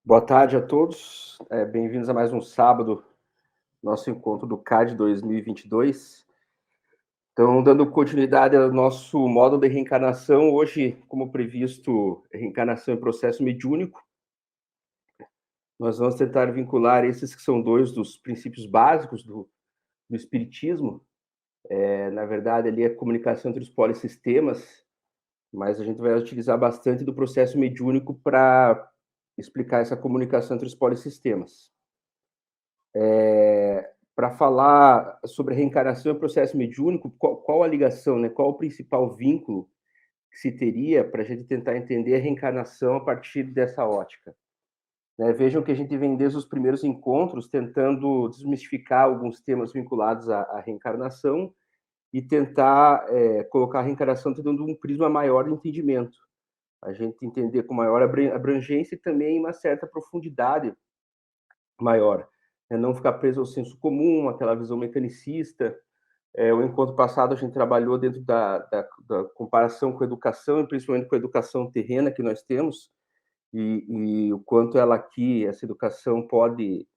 Boa tarde a todos, bem-vindos a mais um sábado, nosso encontro do CAD 2022. Então, dando continuidade ao nosso módulo de reencarnação, hoje, como previsto, reencarnação em processo mediúnico, nós vamos tentar vincular esses que são dois dos princípios básicos do Espiritismo. Na verdade, ali é a comunicação entre os polissistemas, mas a gente vai utilizar bastante do processo mediúnico para explicar essa comunicação entre os polissistemas. Para falar sobre a reencarnação e o processo mediúnico, qual a ligação, né? Qual o principal vínculo que se teria para a gente tentar entender a reencarnação a partir dessa ótica? Né? Vejam que a gente vem desde os primeiros encontros tentando desmistificar alguns temas vinculados à reencarnação e tentar colocar a reencarnação dando um prisma maior de entendimento. A gente entender com maior abrangência e também uma certa profundidade maior. Não ficar preso ao senso comum, aquela visão mecanicista. O encontro passado a gente trabalhou dentro da comparação com a educação, e principalmente com a educação terrena que nós temos, e o quanto ela aqui, essa educação pode,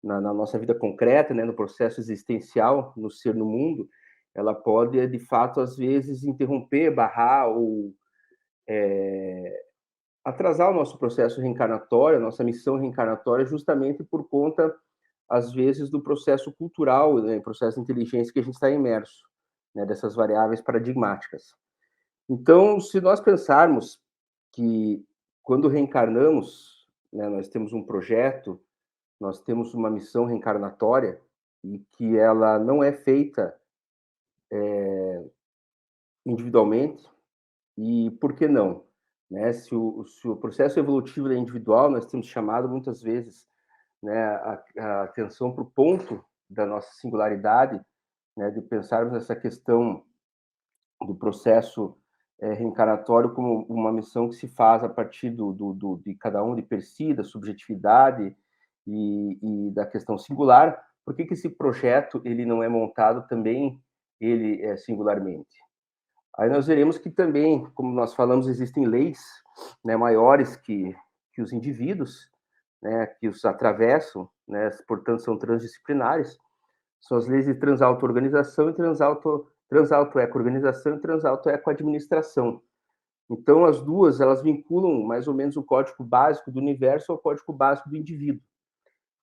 na nossa vida concreta, né, no processo existencial, no ser no mundo, ela pode, de fato, às vezes, interromper, barrar ou atrasar o nosso processo reencarnatório, a nossa missão reencarnatória, justamente por conta, às vezes, do processo cultural, né, processo de inteligência que a gente está imerso, né, dessas variáveis paradigmáticas. Então, se nós pensarmos que quando reencarnamos, né, nós temos um projeto, nós temos uma missão reencarnatória e que ela não é feita individualmente, e por que não? Né? Se o processo evolutivo é individual, nós temos chamado muitas vezes, né, a atenção para o ponto da nossa singularidade, né, de pensarmos nessa questão do processo reencarnatório como uma missão que se faz a partir de cada um, de per si, da subjetividade e da questão singular. Por que esse projeto ele não é montado também ele singularmente? Aí nós veremos que também, como nós falamos, existem leis, né, maiores que os indivíduos, né, que os atravessam, né, portanto são transdisciplinares. São as leis de transauto-organização e transauto-eco-organização e transauto-eco-administração. Então, as duas, elas vinculam mais ou menos o código básico do universo ao código básico do indivíduo.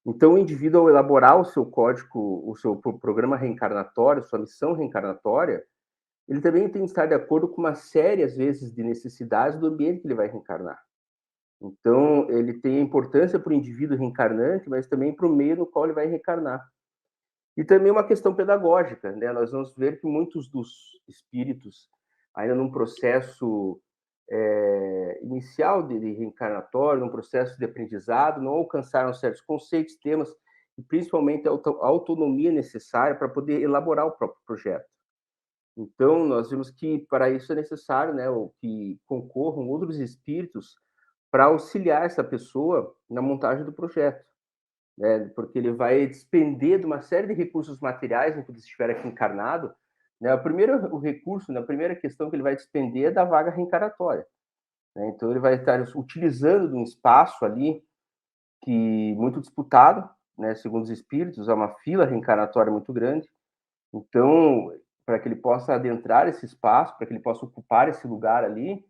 Então, o indivíduo, ao elaborar o seu código, o seu programa reencarnatório, sua missão reencarnatória, ele também tem que estar de acordo com uma série, às vezes, de necessidades do ambiente que ele vai reencarnar. Então, ele tem a importância para o indivíduo reencarnante, mas também para o meio no qual ele vai reencarnar. E também uma questão pedagógica, né? Nós vamos ver que muitos dos espíritos, ainda num processo inicial de reencarnatório, num processo de aprendizado, não alcançaram certos conceitos, temas, e principalmente a autonomia necessária para poder elaborar o próprio projeto. Então, nós vimos que para isso é necessário, né, que concorram outros espíritos para auxiliar essa pessoa na montagem do projeto, né, porque ele vai despender de uma série de recursos materiais enquanto estiver aqui encarnado, né, o recurso, né, a primeira questão que ele vai despender é da vaga reencarnatória, né, então ele vai estar utilizando de um espaço ali que muito disputado, né, segundo os espíritos, é uma fila reencarnatória muito grande, então, para que ele possa adentrar esse espaço, para que ele possa ocupar esse lugar ali,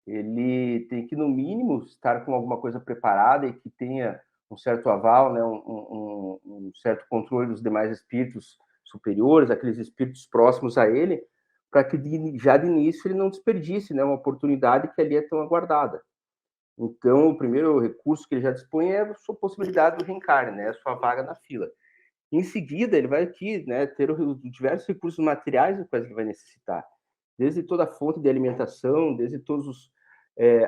ele tem que, no mínimo, estar com alguma coisa preparada e que tenha um certo aval, né, um certo controle dos demais espíritos superiores, aqueles espíritos próximos a ele, para que já de início ele não desperdice, né, uma oportunidade que ali é tão aguardada. Então, o primeiro recurso que ele já dispõe é a sua possibilidade do reencarne, né, a sua vaga na fila. Em seguida, ele vai aqui, né, ter diversos recursos materiais dos quais ele vai necessitar, desde toda a fonte de alimentação, desde todos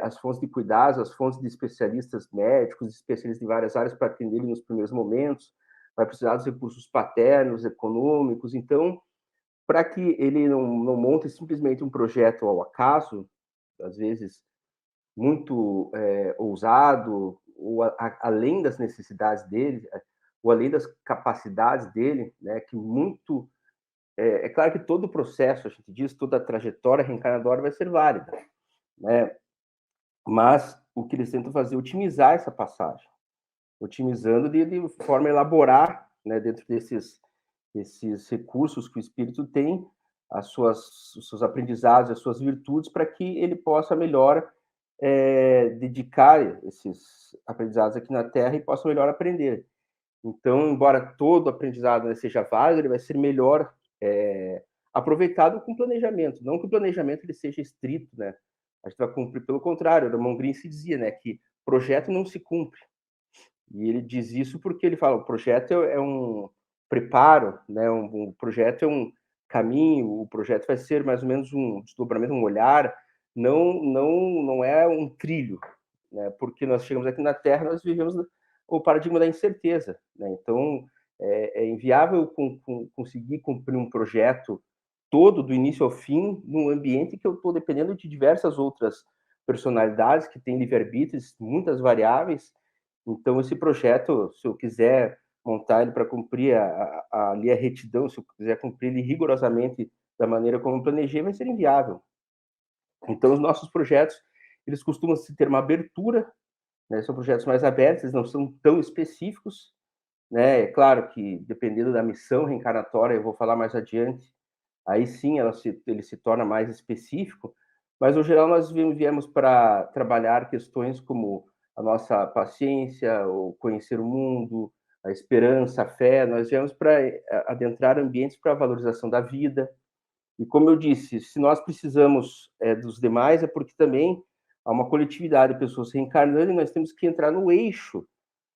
as fontes de cuidados, as fontes de especialistas médicos, especialistas de várias áreas para atender ele nos primeiros momentos, vai precisar dos recursos paternos, econômicos. Então, para que ele não monte simplesmente um projeto ao acaso, às vezes muito ousado, ou além das necessidades dele, ou além das capacidades dele, né, que muito... É claro que todo o processo, a gente diz, toda a trajetória reencarnatória vai ser válida, né? Mas o que eles tentam fazer é otimizar essa passagem, otimizando de forma a elaborar, né, dentro esses recursos que o espírito tem, os seus aprendizados, as suas virtudes, para que ele possa melhor dedicar esses aprendizados aqui na Terra e possa melhor aprender. Então, embora todo aprendizado seja válido, ele vai ser melhor aproveitado com planejamento. Não que o planejamento ele seja estrito, né? A gente vai cumprir, pelo contrário, o Ramon Green se dizia, né, que projeto não se cumpre. E ele diz isso porque ele fala, o projeto é um preparo, né? Um projeto é um caminho, o projeto vai ser mais ou menos um desdobramento, um olhar, não é um trilho, né? Porque nós chegamos aqui na Terra, nós vivemos o paradigma da incerteza, né? Então, é inviável conseguir cumprir um projeto todo, do início ao fim, num ambiente que eu estou dependendo de diversas outras personalidades que têm livre-arbítrios, muitas variáveis. Então, esse projeto, se eu quiser montar ele para cumprir ali a retidão, se eu quiser cumprir ele rigorosamente da maneira como eu planejei, vai ser inviável. Então, os nossos projetos, eles costumam ter uma abertura, né? São projetos mais abertos, eles não são tão específicos, né? É claro que, dependendo da missão reencarnatória, eu vou falar mais adiante, aí sim ele se torna mais específico, mas, no geral, nós viemos para trabalhar questões como a nossa paciência, o conhecer o mundo, a esperança, a fé. Nós viemos para adentrar ambientes para a valorização da vida. E, como eu disse, se nós precisamos dos demais, é porque também há uma coletividade de pessoas reencarnando e nós temos que entrar no eixo,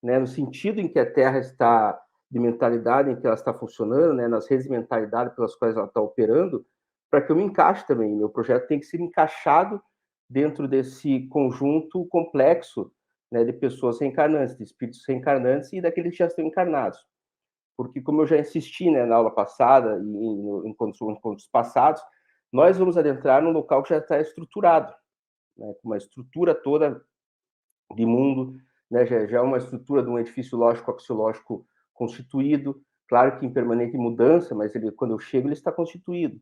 né, no sentido em que a Terra está, de mentalidade em que ela está funcionando, né, nas redes de mentalidade pelas quais ela está operando, para que eu me encaixe também. Meu projeto tem que ser encaixado dentro desse conjunto complexo, né, de pessoas reencarnantes, de espíritos reencarnantes e daqueles que já estão encarnados. Porque, como eu já insisti, né, na aula passada e em encontros passados, nós vamos adentrar num local que já está estruturado, né, com uma estrutura toda de mundo, né, já é uma estrutura de um edifício lógico-axiológico constituído, claro que em permanente mudança, mas ele, quando eu chego, ele está constituído.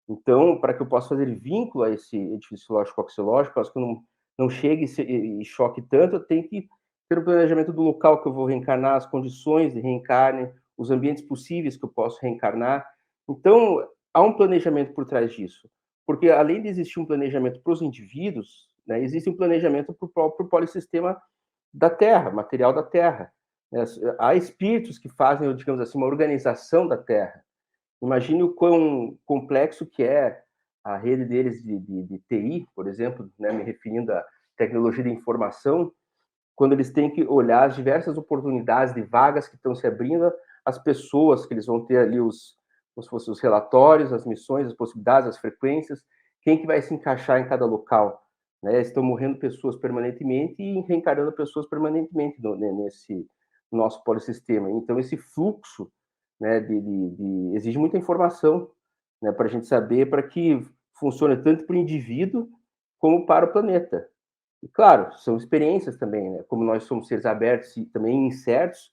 Então, para que eu possa fazer vínculo a esse edifício lógico-axiológico, para que eu não chegue e choque tanto, eu tenho que ter o planejamento do local que eu vou reencarnar, as condições de reencarne, os ambientes possíveis que eu posso reencarnar. Então, há um planejamento por trás disso, porque além de existir um planejamento para os indivíduos, né, existe um planejamento para o próprio polissistema da Terra, material da Terra. Há espíritos que fazem, digamos assim, uma organização da Terra. Imagine o quão complexo que é a rede deles de TI, por exemplo, né, me referindo à tecnologia de informação, quando eles têm que olhar as diversas oportunidades de vagas que estão se abrindo, as pessoas que eles vão ter ali, como se fossem os relatórios, as missões, as possibilidades, as frequências, quem que vai se encaixar em cada local. Né? Estão morrendo pessoas permanentemente e reencarnando pessoas permanentemente nesse nosso polissistema. Então, esse fluxo, né, exige muita informação, né, para a gente saber, para que funcione tanto para o indivíduo como para o planeta. E, claro, são experiências também, né? Como nós somos seres abertos e também incertos,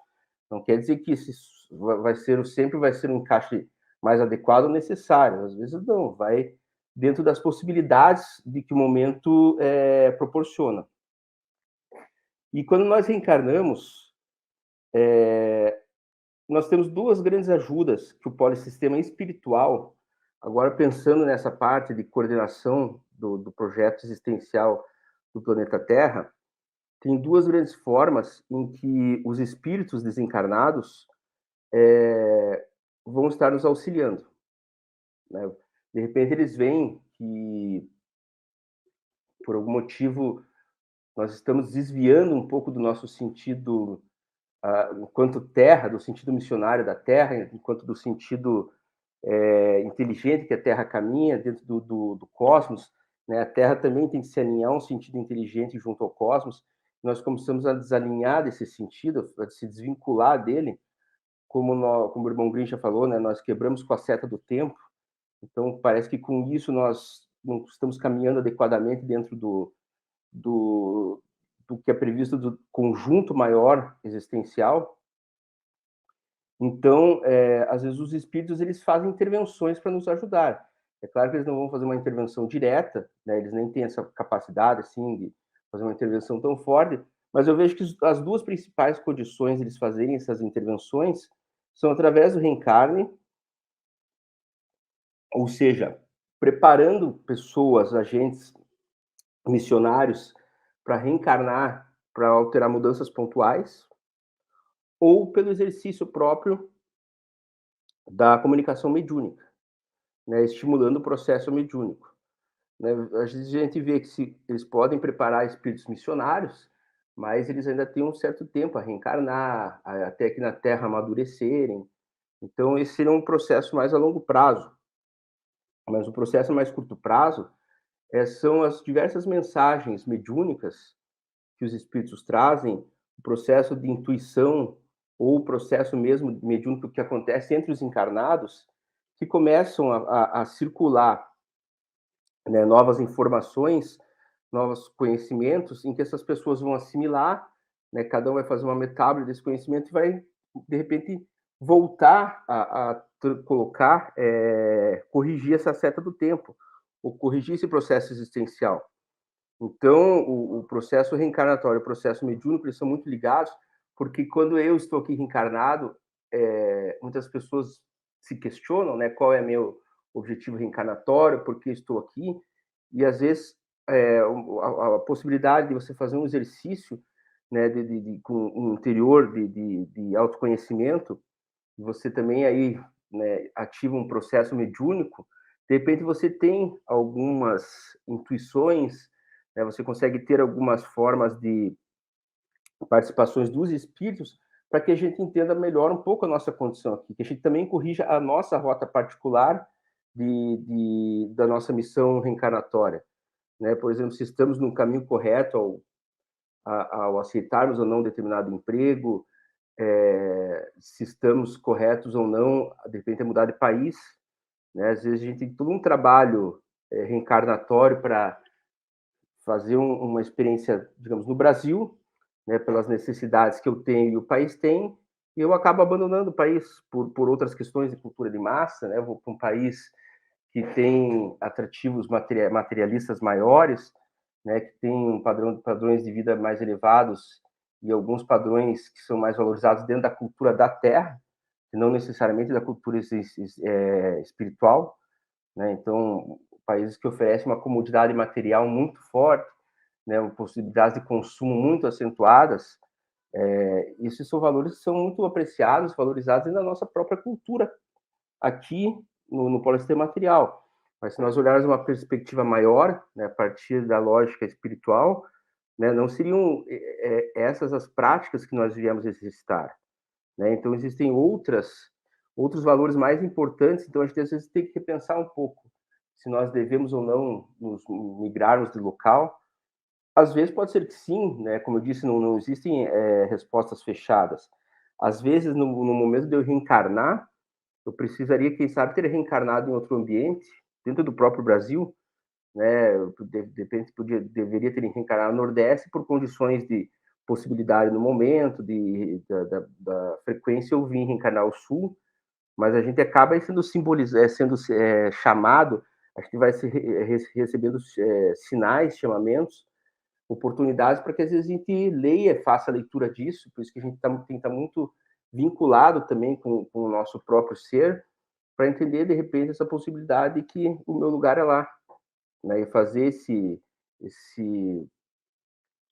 não quer dizer que sempre vai ser um encaixe mais adequado ou necessário. Às vezes não, vai dentro das possibilidades de que o momento proporciona. E quando nós reencarnamos, nós temos duas grandes ajudas que o polissistema espiritual, agora pensando nessa parte de coordenação do projeto existencial do planeta Terra, tem duas grandes formas em que os espíritos desencarnados vão estar nos auxiliando. Né? De repente, eles veem que, por algum motivo, nós estamos desviando um pouco do nosso sentido, enquanto Terra, do sentido missionário da Terra, enquanto do sentido inteligente que a Terra caminha dentro do cosmos. Né? A Terra também tem que se alinhar a um sentido inteligente junto ao cosmos. Nós começamos a desalinhar desse sentido, a se desvincular dele, como o irmão Green já falou, né? Nós quebramos com a seta do tempo. Então, parece que com isso nós não estamos caminhando adequadamente dentro do que é previsto do conjunto maior existencial. Então, às vezes os espíritos eles fazem intervenções para nos ajudar. É claro que eles não vão fazer uma intervenção direta, né? Eles nem têm essa capacidade assim fazer uma intervenção tão forte, mas eu vejo que as duas principais condições de eles fazerem essas intervenções são através do reencarne, ou seja, preparando pessoas, agentes missionários para reencarnar, para alterar mudanças pontuais, ou pelo exercício próprio da comunicação mediúnica, né, estimulando o processo mediúnico. Né? Às vezes a gente vê que eles podem preparar espíritos missionários, mas eles ainda têm um certo tempo a reencarnar, até aqui na Terra amadurecerem. Então, esse seria um processo mais a longo prazo. Mas o processo a mais curto prazo são as diversas mensagens mediúnicas que os espíritos trazem, o processo de intuição ou o processo mesmo mediúnico que acontece entre os encarnados, que começam a circular, né, novas informações, novos conhecimentos, em que essas pessoas vão assimilar, né, cada um vai fazer uma metábole desse conhecimento e vai, de repente, voltar a colocar, corrigir essa seta do tempo, ou corrigir esse processo existencial. Então, o processo reencarnatório e o processo mediúnico, eles são muito ligados, porque quando eu estou aqui reencarnado, muitas pessoas se questionam, né, qual é meu objetivo reencarnatório, por que estou aqui, e às vezes a possibilidade de você fazer um exercício, né, com um interior de autoconhecimento, você também aí, né, ativa um processo mediúnico, de repente você tem algumas intuições, né, você consegue ter algumas formas de participações dos espíritos para que a gente entenda melhor um pouco a nossa condição aqui, que a gente também corrija a nossa rota particular da nossa missão reencarnatória. Né? Por exemplo, se estamos no caminho correto ao aceitarmos ou não determinado emprego, se estamos corretos ou não, de repente, mudar de país. Né? Às vezes a gente tem todo um trabalho reencarnatório para fazer uma experiência, digamos, no Brasil, né, pelas necessidades que eu tenho e o país tem, e eu acabo abandonando o país por outras questões de cultura de massa, né? Eu vou para um país que tem atrativos materialistas maiores, né, que tem padrões de vida mais elevados e alguns padrões que são mais valorizados dentro da cultura da terra, e não necessariamente da cultura espiritual, né? Então, países que oferecem uma comodidade material muito forte, né, possibilidades de consumo muito acentuadas, esses são valores que são muito apreciados, valorizados na nossa própria cultura aqui no polissistema material. Mas se nós olharmos uma perspectiva maior, né, a partir da lógica espiritual, né, não seriam essas as práticas que nós viemos exercitar. Né? Então, existem outros valores mais importantes, então a gente às vezes tem que repensar um pouco se nós devemos ou não nos migrarmos de local. Às vezes pode ser que sim, né? Como eu disse, não existem respostas fechadas. Às vezes, no momento de eu reencarnar, eu precisaria, quem sabe, ter reencarnado em outro ambiente, dentro do próprio Brasil, né? De repente, deveria ter reencarnado no Nordeste por condições de possibilidade no momento, da frequência, eu vim reencarnar ao Sul, mas a gente acaba sendo chamado, a gente vai recebendo sinais, chamamentos, oportunidades para que às vezes a gente leia, faça a leitura disso, por isso que a gente tem que estar muito vinculado também com o nosso próprio ser, para entender de repente essa possibilidade de que o meu lugar é lá, né, e fazer esse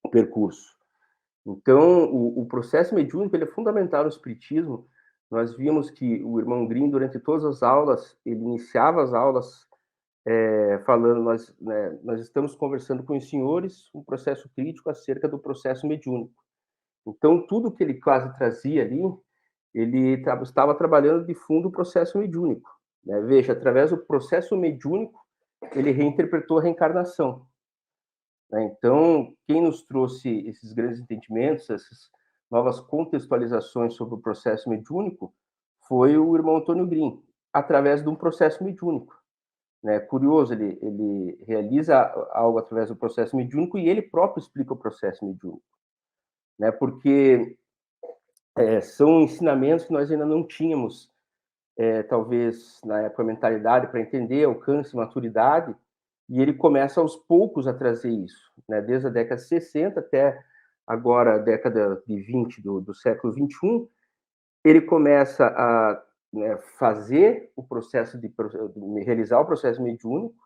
percurso. Então, o processo mediúnico ele é fundamental no espiritismo. Nós vimos que o irmão Grimm, durante todas as aulas, ele iniciava as aulas falando, nós estamos conversando com os senhores um processo crítico acerca do processo mediúnico. Então, tudo que ele quase trazia ali, ele estava trabalhando de fundo o processo mediúnico. Né? Veja, através do processo mediúnico, ele reinterpretou a reencarnação. Né? Então, quem nos trouxe esses grandes entendimentos, essas novas contextualizações sobre o processo mediúnico, foi o irmão Antônio Grimm, através de um processo mediúnico. Né? Curioso, ele realiza algo através do processo mediúnico e ele próprio explica o processo mediúnico. Né? Porque são ensinamentos que nós ainda não tínhamos, talvez, na época, a mentalidade para entender, alcance, maturidade, e ele começa aos poucos a trazer isso. né, desde a década de 60 até agora a década de 20 do século 21, ele começa a, né, fazer o processo de realizar o processo mediúnico,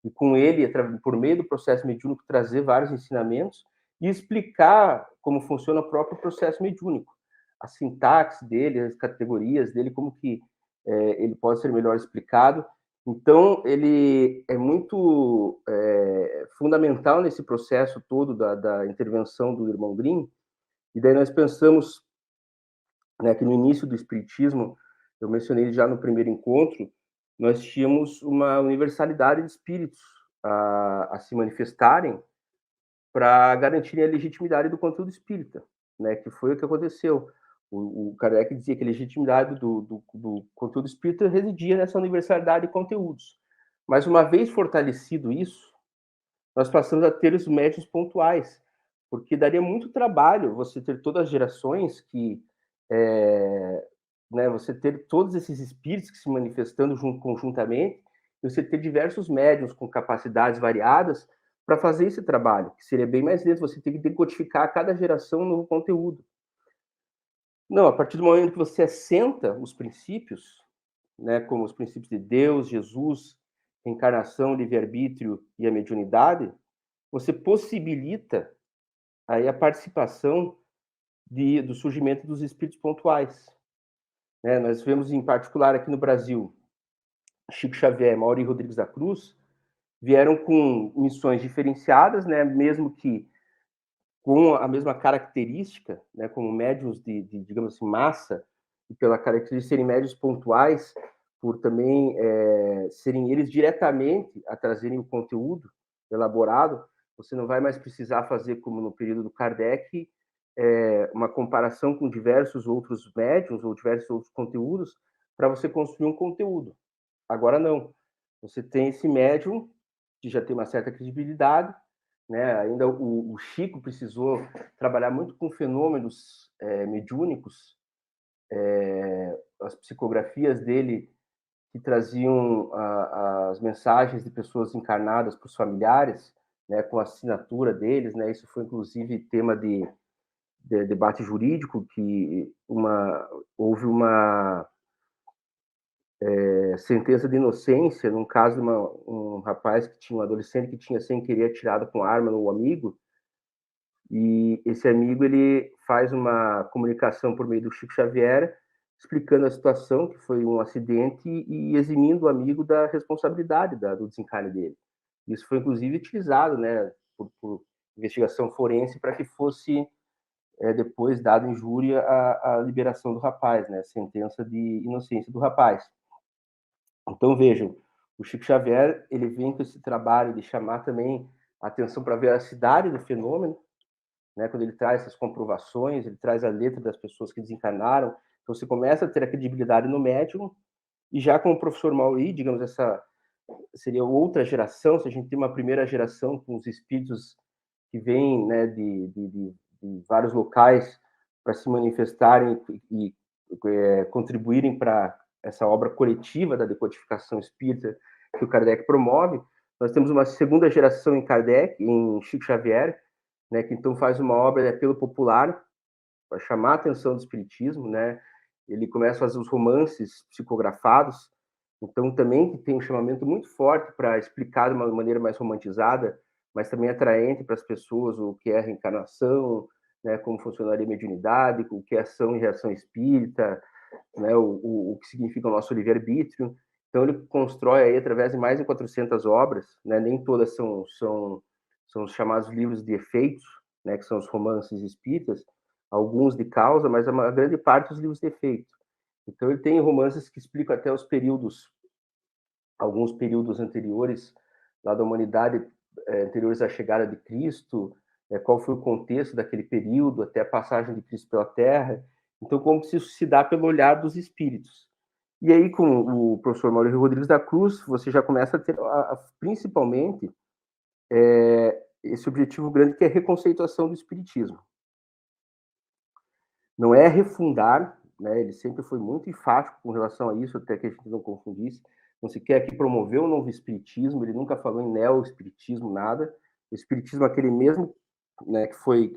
e com ele, por meio do processo mediúnico, trazer vários ensinamentos e explicar como funciona o próprio processo mediúnico, a sintaxe dele, as categorias dele, como que ele pode ser melhor explicado. Então, ele é muito fundamental nesse processo todo da intervenção do irmão Grimm. E daí nós pensamos, né, que no início do Espiritismo, eu mencionei já no primeiro encontro, nós tínhamos uma universalidade de espíritos a se manifestarem para garantir a legitimidade do conteúdo espírita, né, que foi o que aconteceu. O Kardec dizia que a legitimidade do conteúdo espírita residia nessa universalidade de conteúdos. Mas uma vez fortalecido isso, nós passamos a ter os médiuns pontuais, porque daria muito trabalho você ter todas as gerações que né, você ter todos esses espíritos que se manifestando conjuntamente, e você ter diversos médiuns com capacidades variadas para fazer esse trabalho, que seria bem mais lento, você tem que decodificar a cada geração um novo conteúdo. Não, a partir do momento que você assenta os princípios, né, como os princípios de Deus, Jesus, reencarnação, livre-arbítrio e a mediunidade, você possibilita aí a participação do surgimento dos espíritos pontuais. Né? Nós vemos, em particular, aqui no Brasil, Chico Xavier, Mauri Rodrigues da Cruz, vieram com missões diferenciadas, né? Mesmo que com a mesma característica, né? Como médiuns digamos assim, massa, e pela característica de serem médiuns pontuais, por também serem eles diretamente a trazerem o conteúdo elaborado, você não vai mais precisar fazer, como no período do Kardec, uma comparação com diversos outros médiuns ou diversos outros conteúdos para você construir um conteúdo. Agora não. Você tem esse médium que já tem uma certa credibilidade, né? Ainda o Chico precisou trabalhar muito com fenômenos mediúnicos, as psicografias dele que traziam as mensagens de pessoas encarnadas para os familiares, né, com a assinatura deles, né? Isso foi inclusive tema de debate jurídico, que houve uma sentença de inocência num caso de um rapaz que tinha um adolescente que tinha sem querer atirado com arma no amigo, e esse amigo ele faz uma comunicação por meio do Chico Xavier explicando a situação, que foi um acidente, e eximindo o amigo da responsabilidade do desencarne dele. Isso foi inclusive utilizado, né, por investigação forense para que fosse depois dado injúria à liberação do rapaz, né, sentença de inocência do rapaz. Então, vejam, o Chico Xavier ele vem com esse trabalho de chamar também a atenção para a veracidade do fenômeno, né? Quando ele traz essas comprovações, ele traz a letra das pessoas que desencarnaram, então você começa a ter a credibilidade no médium, e já com o professor Mauri, digamos, essa seria outra geração, se a gente tem uma primeira geração com os espíritos que vêm, né, de vários locais para se manifestarem e contribuírem para essa obra coletiva da decodificação espírita que o Kardec promove. Nós temos uma segunda geração em Kardec, em Chico Xavier, né, que então faz uma obra de apelo popular para chamar a atenção do espiritismo, né? Ele começa a fazer os romances psicografados, então também tem um chamamento muito forte para explicar de uma maneira mais romantizada, mas também atraente para as pessoas o que é a reencarnação, né, como funcionaria a mediunidade, o que é ação e reação espírita, né, o que significa o nosso livre-arbítrio. Então ele constrói aí através de mais de 400 obras, né, nem todas são os chamados livros de efeitos, né, que são os romances espíritas, alguns de causa, mas a grande parte dos livros de efeito. Então ele tem romances que explicam até os períodos, alguns períodos anteriores lá da humanidade, anteriores à chegada de Cristo, qual foi o contexto daquele período até a passagem de Cristo pela Terra. Então, como se isso se dá pelo olhar dos espíritos. E aí, com o professor Maurício Rodrigues da Cruz, você já começa a ter, principalmente, esse objetivo grande que é a reconceituação do espiritismo. Não é refundar, né? Ele sempre foi muito enfático com relação a isso, até que a gente não confundisse. Não se quer aqui promover o novo espiritismo, ele nunca falou em neo-espiritismo, nada. O espiritismo, aquele mesmo, né, que foi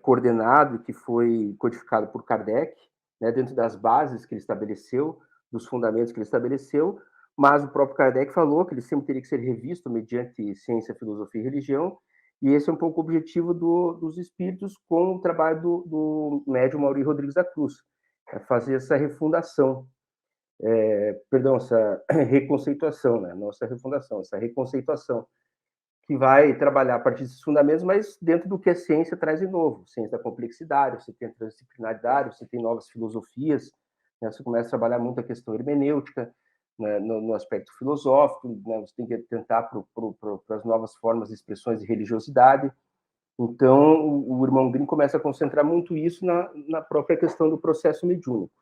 coordenado, que foi codificado por Kardec, né, dentro das bases que ele estabeleceu, dos fundamentos que ele estabeleceu, mas o próprio Kardec falou que ele sempre teria que ser revisto mediante ciência, filosofia e religião, e esse é um pouco o objetivo dos espíritos com o trabalho do médium Maurício Rodrigues da Cruz, é fazer essa refundação, essa reconceituação, né? Não essa refundação, essa reconceituação, que vai trabalhar a partir desses fundamentos, mas dentro do que a ciência traz de novo. Ciência da complexidade, você tem a transdisciplinaridade, você tem novas filosofias, né? Você começa a trabalhar muito a questão hermenêutica, né? no aspecto filosófico, né? Você tem que tentar para as novas formas de expressões de religiosidade. Então, o irmão Grimm começa a concentrar muito isso na própria questão do processo mediúnico.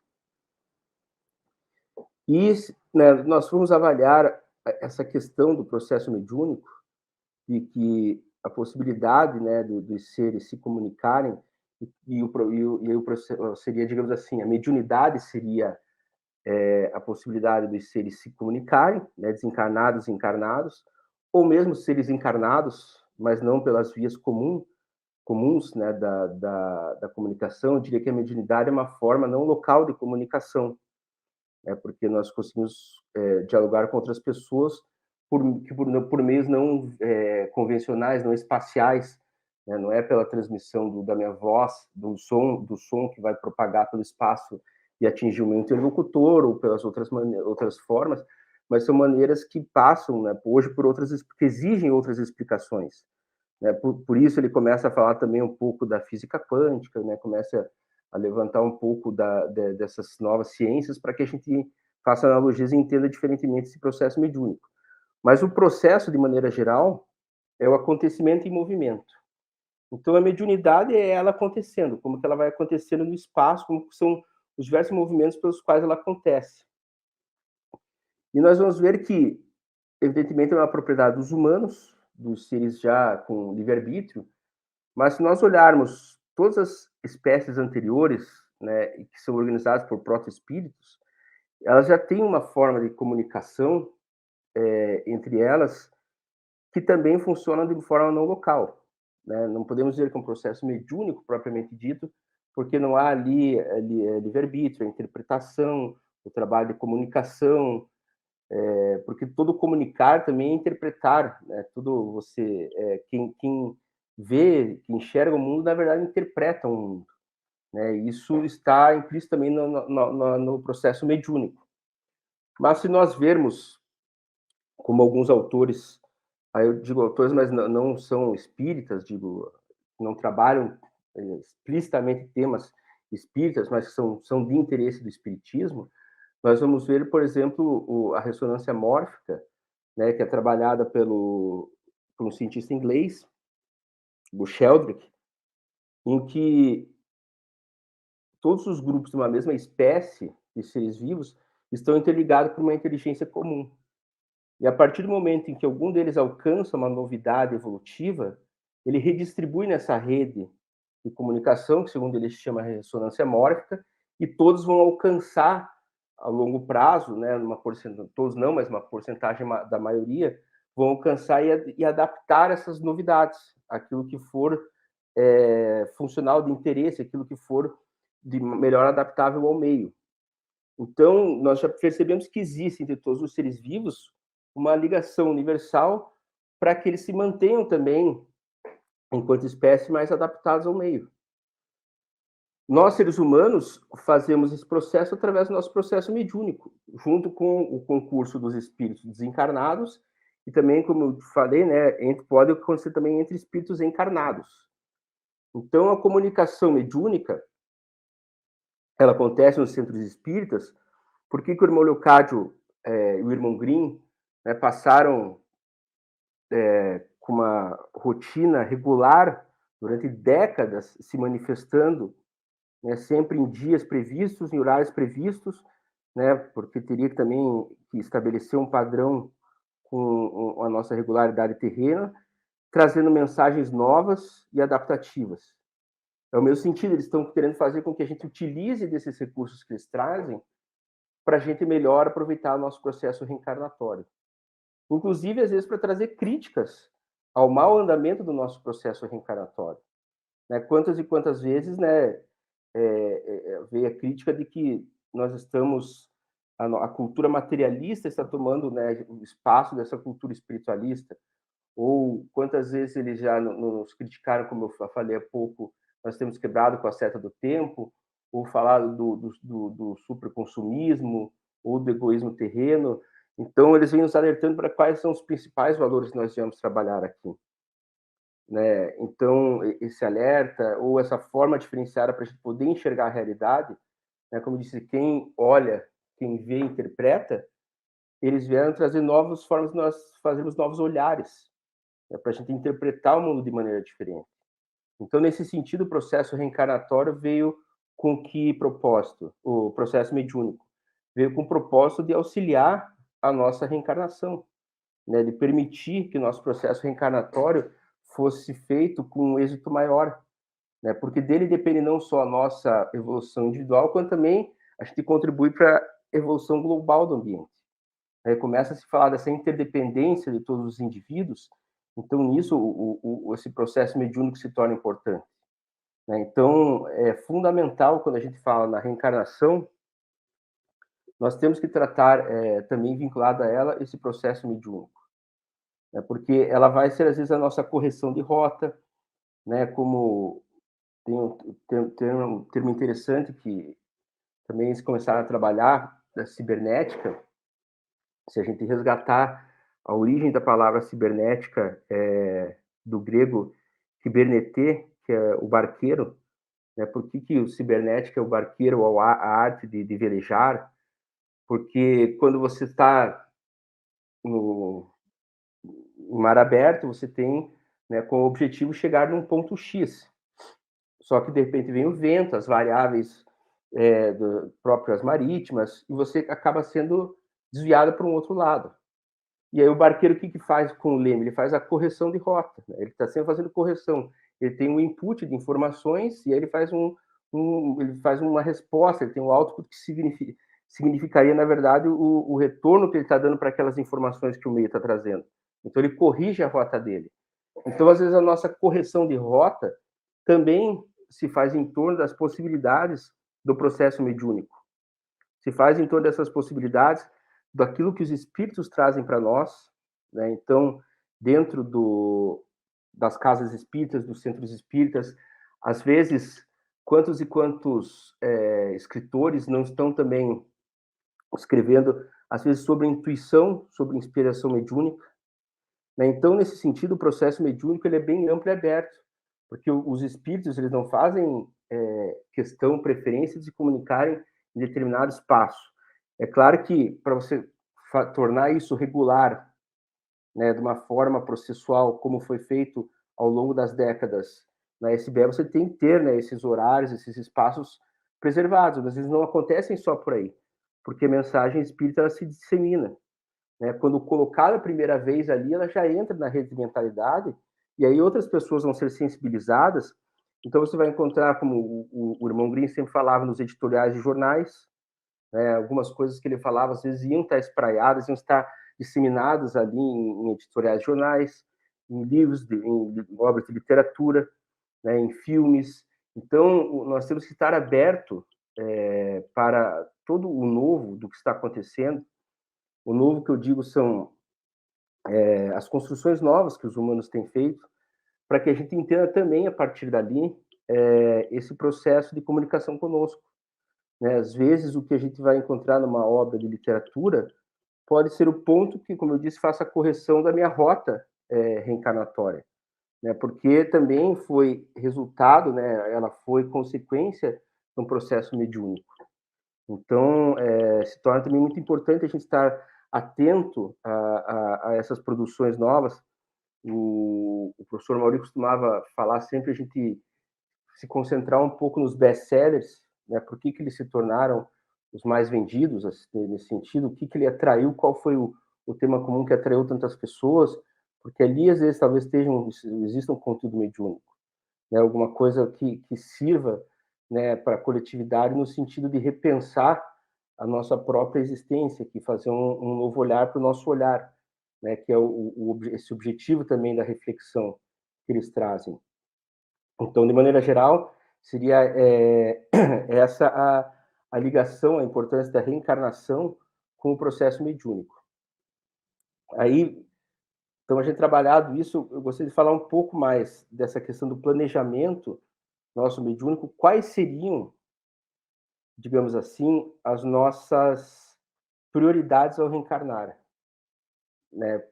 E, né, nós fomos avaliar essa questão do processo mediúnico, de que a possibilidade, né, dos seres se comunicarem, e o processo seria, digamos assim, a mediunidade seria a possibilidade dos seres se comunicarem, né, desencarnados e encarnados, ou mesmo seres encarnados, mas não pelas vias comuns, né, da comunicação. Eu diria que a mediunidade é uma forma não local de comunicação, porque nós conseguimos dialogar com outras pessoas por meios não convencionais, não espaciais, né? Não é pela transmissão da minha voz, do som que vai propagar pelo espaço e atingir o meu interlocutor, ou pelas outras formas, mas são maneiras que passam, né, hoje por outras, que exigem outras explicações, né? Por isso ele começa a falar também um pouco da física quântica, né? Começa a levantar um pouco dessas novas ciências para que a gente faça analogias e entenda diferentemente esse processo mediúnico. Mas o processo, de maneira geral, é o acontecimento em movimento. Então, a mediunidade é ela acontecendo, como que ela vai acontecendo no espaço, como são os diversos movimentos pelos quais ela acontece. E nós vamos ver que, evidentemente, é uma propriedade dos humanos, dos seres já com livre-arbítrio, mas se nós olharmos todas as espécies anteriores, né, que são organizadas por proto-espíritos, elas já têm uma forma de comunicação entre elas que também funciona de forma não local, né? Não podemos dizer que é um processo mediúnico propriamente dito, porque não há ali livre-arbítrio, a interpretação, o trabalho de comunicação, porque todo comunicar também é interpretar, né? Tudo você, quem vê, que enxerga o mundo, na verdade interpreta o mundo, né? Isso está implícito também no processo mediúnico. Mas se nós vermos, como alguns autores, aí eu digo autores, mas não são espíritas, digo, não trabalham explicitamente temas espíritas, mas são de interesse do espiritismo, nós vamos ver, por exemplo, a ressonância mórfica, né, que é trabalhada por um cientista inglês, o Sheldrake, em que todos os grupos de uma mesma espécie de seres vivos estão interligados por uma inteligência comum. E a partir do momento em que algum deles alcança uma novidade evolutiva, ele redistribui nessa rede de comunicação, que segundo ele se chama ressonância mórfica, e todos vão alcançar a longo prazo, né, todos não, mas uma porcentagem da maioria, vão alcançar e adaptar essas novidades, aquilo que for funcional de interesse, aquilo que for de melhor adaptável ao meio. Então, nós já percebemos que existe entre todos os seres vivos uma ligação universal para que eles se mantenham também, enquanto espécie, mais adaptados ao meio. Nós, seres humanos, fazemos esse processo através do nosso processo mediúnico, junto com o concurso dos espíritos desencarnados e também, como eu falei, né, pode acontecer também entre espíritos encarnados. Então, a comunicação mediúnica, ela acontece nos centros espíritas, porque o irmão Leocádio e o irmão Grimm, né, passaram com uma rotina regular durante décadas se manifestando, né, sempre em dias previstos, em horários previstos, né, porque teria também que estabelecer um padrão com a nossa regularidade terrena, trazendo mensagens novas e adaptativas. É o meu sentido, eles estão querendo fazer com que a gente utilize desses recursos que eles trazem para a gente melhor aproveitar o nosso processo reencarnatório. inclusive, às vezes, para trazer críticas ao mau andamento do nosso processo reencarnatório. Né? Quantas e quantas vezes, né, veio a crítica de que nós estamos, a cultura materialista está tomando, né, o espaço dessa cultura espiritualista, ou quantas vezes eles já nos criticaram, como eu falei há pouco, nós temos quebrado com a seta do tempo, ou falado do superconsumismo, ou do egoísmo terreno. Então, eles vêm nos alertando para quais são os principais valores que nós devemos trabalhar aqui. Né? Então, esse alerta, ou essa forma diferenciada para a gente poder enxergar a realidade, né? Como eu disse, quem olha, quem vê, interpreta, eles vieram trazer novas formas de nós fazermos novos olhares, né? Para a gente interpretar o mundo de maneira diferente. Então, nesse sentido, o processo reencarnatório veio com que propósito? O processo mediúnico veio com o propósito de auxiliar a nossa reencarnação, né? De permitir que o nosso processo reencarnatório fosse feito com um êxito maior, né? Porque dele depende não só a nossa evolução individual, quanto também a gente contribui para a evolução global do ambiente. Aí começa a se falar dessa interdependência de todos os indivíduos, então nisso esse processo mediúnico se torna importante. Né? Então, é fundamental, quando a gente fala na reencarnação, nós temos que tratar também vinculado a ela esse processo mediúnico, né? Porque ela vai ser, às vezes, a nossa correção de rota, né? Como tem um termo interessante que também eles começaram a trabalhar, da cibernética. Se a gente resgatar a origem da palavra cibernética, do grego kibernete, que é o barqueiro, né? Por que o cibernética é o barqueiro, ou a arte de velejar? Porque quando você está no mar aberto, você tem, né, como objetivo chegar num ponto X. Só que de repente vem o vento, as variáveis próprias marítimas, e você acaba sendo desviado para um outro lado. E aí o barqueiro, o que faz com o leme? Ele faz a correção de rota, né? Ele está sempre fazendo correção. Ele tem um input de informações e aí ele faz ele faz uma resposta, ele tem um output que significaria, na verdade, o retorno que ele está dando para aquelas informações que o meio está trazendo. Então ele corrige a rota dele. Então, às vezes, a nossa correção de rota também se faz em torno das possibilidades do processo mediúnico. Se faz em torno dessas possibilidades daquilo que os espíritos trazem para nós, né? Então, dentro das casas espíritas, dos centros espíritas, às vezes, quantos e quantos escritores não estão também escrevendo, às vezes, sobre intuição, sobre inspiração mediúnica, né? Então, nesse sentido, o processo mediúnico ele é bem amplo e aberto, porque os espíritos eles não fazem questão, preferência de se comunicarem em determinado espaço. É claro que para você tornar isso regular, né, de uma forma processual, como foi feito ao longo das décadas na SBE, você tem que ter, né, esses horários, esses espaços preservados. Às vezes não acontecem só por aí, porque a mensagem espírita ela se dissemina. Né? Quando colocada a primeira vez ali, ela já entra na rede de mentalidade, e aí outras pessoas vão ser sensibilizadas. Então você vai encontrar, como o irmão Green sempre falava nos editoriais de jornais, né, algumas coisas que ele falava, às vezes iam estar espraiadas, iam estar disseminadas ali em editoriais de jornais, em livros, em obras de literatura, né, em filmes. Então, nós temos que estar aberto para todo o novo do que está acontecendo. O novo que eu digo são as construções novas que os humanos têm feito, para que a gente entenda também, a partir dali, esse processo de comunicação conosco. Né? Às vezes, o que a gente vai encontrar numa obra de literatura pode ser o ponto que, como eu disse, faça a correção da minha rota reencarnatória. Né? Porque também foi resultado, né? Ela foi consequência de um processo mediúnico. Então, se torna também muito importante a gente estar atento a essas produções novas. O professor Mauri costumava falar sempre a gente se concentrar um pouco nos best-sellers, né? Por que eles se tornaram os mais vendidos, assim, nesse sentido, o que ele atraiu, qual foi o tema comum que atraiu tantas pessoas, porque ali, às vezes, talvez exista um conteúdo mediúnico, né? Alguma coisa que sirva, né, para a coletividade no sentido de repensar a nossa própria existência, que fazer um novo olhar para o nosso olhar. né, que é esse objetivo também da reflexão que eles trazem. Então, de maneira geral, seria essa a ligação, a importância da reencarnação com o processo mediúnico. Aí, então, a gente trabalhado isso, eu gostaria de falar um pouco mais dessa questão do planejamento nosso mediúnico, quais seriam, digamos assim, as nossas prioridades ao reencarnar, né?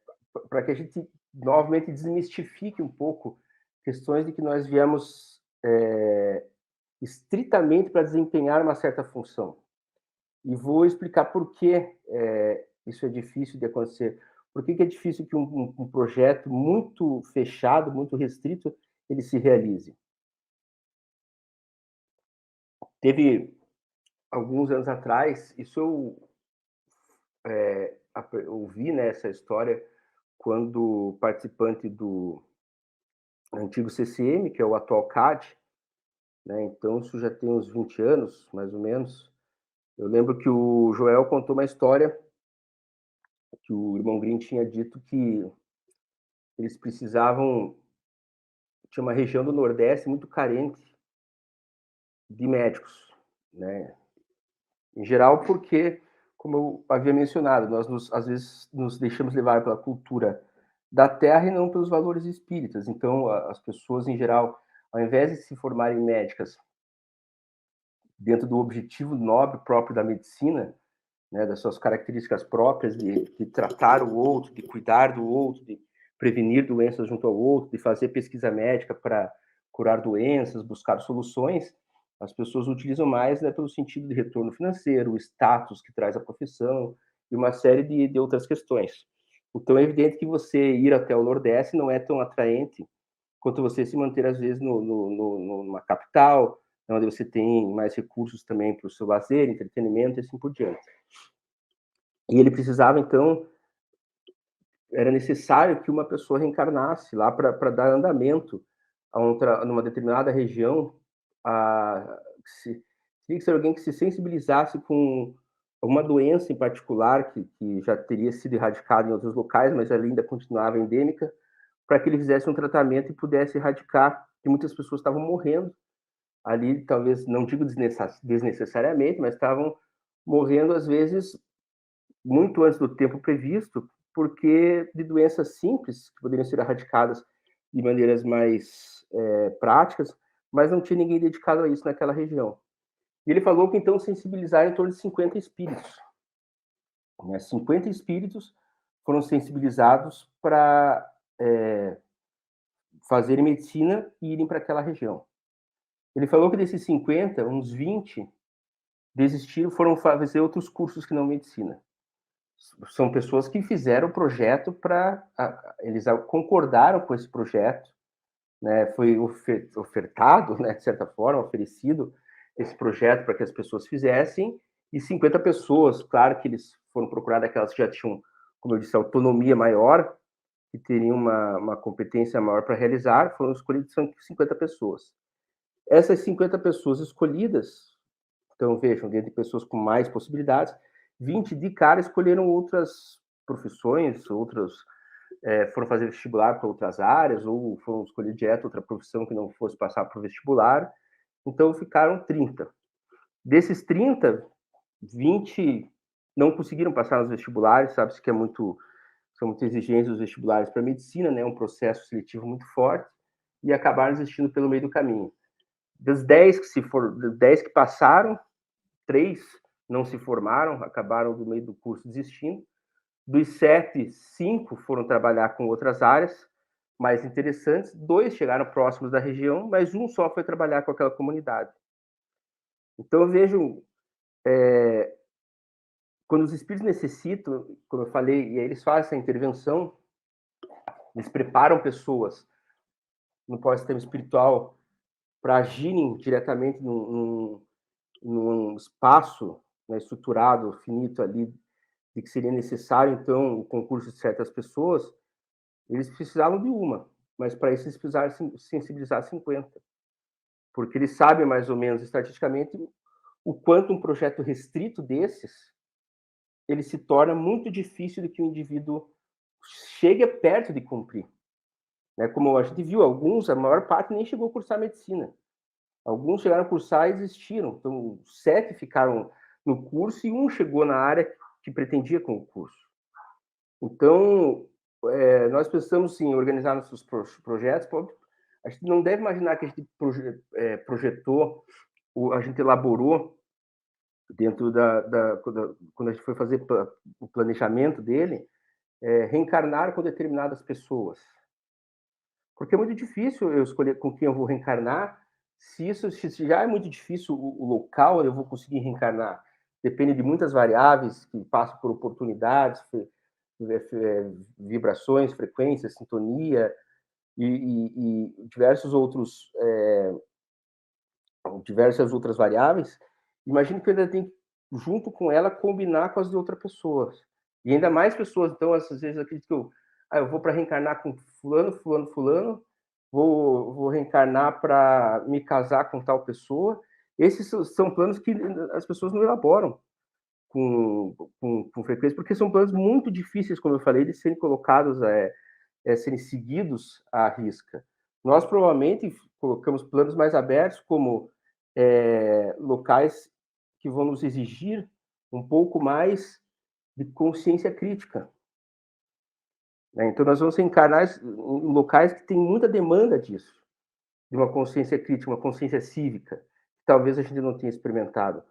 Para que a gente novamente desmistifique um pouco questões de que nós viemos estritamente para desempenhar uma certa função. E vou explicar por que isso é difícil de acontecer. Por que é difícil que um projeto muito fechado, muito restrito, ele se realize? Teve alguns anos atrás, isso eu ouvi, né, essa história quando participante do antigo CCM, que é o atual CAD, né, então isso já tem uns 20 anos, mais ou menos. Eu lembro que o Joel contou uma história que o irmão Green tinha dito que eles precisavam, tinha uma região do Nordeste muito carente de médicos, né? Em geral, porque, como eu havia mencionado, nós às vezes nos deixamos levar pela cultura da terra e não pelos valores espíritas. Então, as pessoas, em geral, ao invés de se formarem médicas dentro do objetivo nobre próprio da medicina, né, das suas características próprias de tratar o outro, de cuidar do outro, de prevenir doenças junto ao outro, de fazer pesquisa médica para curar doenças, buscar soluções, as pessoas utilizam mais, né, pelo sentido de retorno financeiro, o status que traz a profissão e uma série de outras questões. Então, é evidente que você ir até o Nordeste não é tão atraente quanto você se manter, às vezes, numa capital, onde você tem mais recursos também para o seu lazer, entretenimento e assim por diante. E ele precisava, então, era necessário que uma pessoa reencarnasse lá para dar andamento numa determinada região. Tinha que ser alguém que se sensibilizasse com uma doença em particular, que já teria sido erradicada em outros locais, mas ainda continuava endêmica, para que ele fizesse um tratamento e pudesse erradicar, que muitas pessoas estavam morrendo ali, talvez, não digo desnecessariamente, mas estavam morrendo, às vezes, muito antes do tempo previsto, porque de doenças simples, que poderiam ser erradicadas de maneiras mais práticas, mas não tinha ninguém dedicado a isso naquela região. E ele falou que, então, sensibilizaram em torno de 50 espíritos. 50 espíritos foram sensibilizados para fazerem medicina e irem para aquela região. Ele falou que desses 50, uns 20 desistiram, foram fazer outros cursos que não medicina. São pessoas que fizeram o projeto eles concordaram com esse projeto, né? Foi ofertado, né, de certa forma, oferecido esse projeto para que as pessoas fizessem, e 50 pessoas, claro que eles foram procurar aquelas que já tinham, como eu disse, autonomia maior, que teriam uma competência maior para realizar, foram escolhidas 50 pessoas. Essas 50 pessoas escolhidas, então vejam, dentre pessoas com mais possibilidades, 20 de cara escolheram outras profissões, foram fazer vestibular para outras áreas, ou foram escolher direto outra profissão que não fosse passar para o vestibular. Então ficaram 30. Desses 30, 20 não conseguiram passar nos vestibulares, sabe-se que são muito exigentes os vestibulares para medicina, né? Um processo seletivo muito forte, e acabaram desistindo pelo meio do caminho. Dos 10 10 que passaram, 3 não se formaram, acabaram do meio do curso desistindo. Dos 7, 5 foram trabalhar com outras áreas mais interessantes, 2 chegaram próximos da região, mas um só foi trabalhar com aquela comunidade. Então, eu vejo, quando os espíritos necessitam, como eu falei, e aí eles fazem essa intervenção, eles preparam pessoas no pós-sistema espiritual para agirem diretamente num espaço, né, estruturado, finito ali, de que seria necessário, então, o concurso de certas pessoas, eles precisavam de uma, mas para isso eles precisaram sensibilizar 50, porque eles sabem mais ou menos estatisticamente o quanto um projeto restrito desses, ele se torna muito difícil de que o indivíduo chegue perto de cumprir. Né? Como a gente viu, alguns, a maior parte nem chegou a cursar medicina. Alguns chegaram a cursar e desistiram. Então, 7 ficaram no curso e um chegou na área que pretendia com o curso. Então, nós precisamos, sim, organizar nossos projetos. A gente não deve imaginar que a gente projetou, a gente elaborou dentro quando a gente foi fazer o planejamento dele, reencarnar com determinadas pessoas. Porque é muito difícil eu escolher com quem eu vou reencarnar, se já é muito difícil o local onde eu vou conseguir reencarnar. Depende de muitas variáveis que passam por oportunidades, vibrações, frequências, sintonia e diversas outras variáveis. Imagino que eu ainda tenho que, junto com ela, combinar com as de outras pessoas. E ainda mais pessoas, então, às vezes, acredito que eu vou para reencarnar com fulano, vou reencarnar para me casar com tal pessoa. Esses são planos que as pessoas não elaboram com frequência, porque são planos muito difíceis, como eu falei, de serem colocados, serem seguidos à risca. Nós provavelmente colocamos planos mais abertos, como locais que vão nos exigir um pouco mais de consciência crítica. Então, nós vamos encarnar em locais que têm muita demanda disso, de uma consciência crítica, uma consciência cívica, que talvez a gente não tenha experimentado.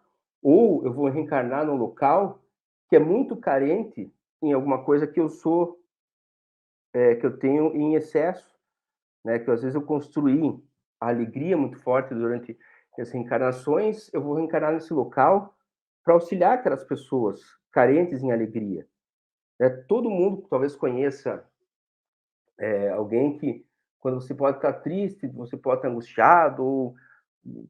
Ou eu vou reencarnar num local que é muito carente em alguma coisa que eu tenho em excesso, né? Que às vezes eu construí a alegria muito forte durante as reencarnações, eu vou reencarnar nesse local para auxiliar aquelas pessoas carentes em alegria. Todo mundo talvez conheça alguém que, quando você pode estar triste, você pode estar angustiado, ou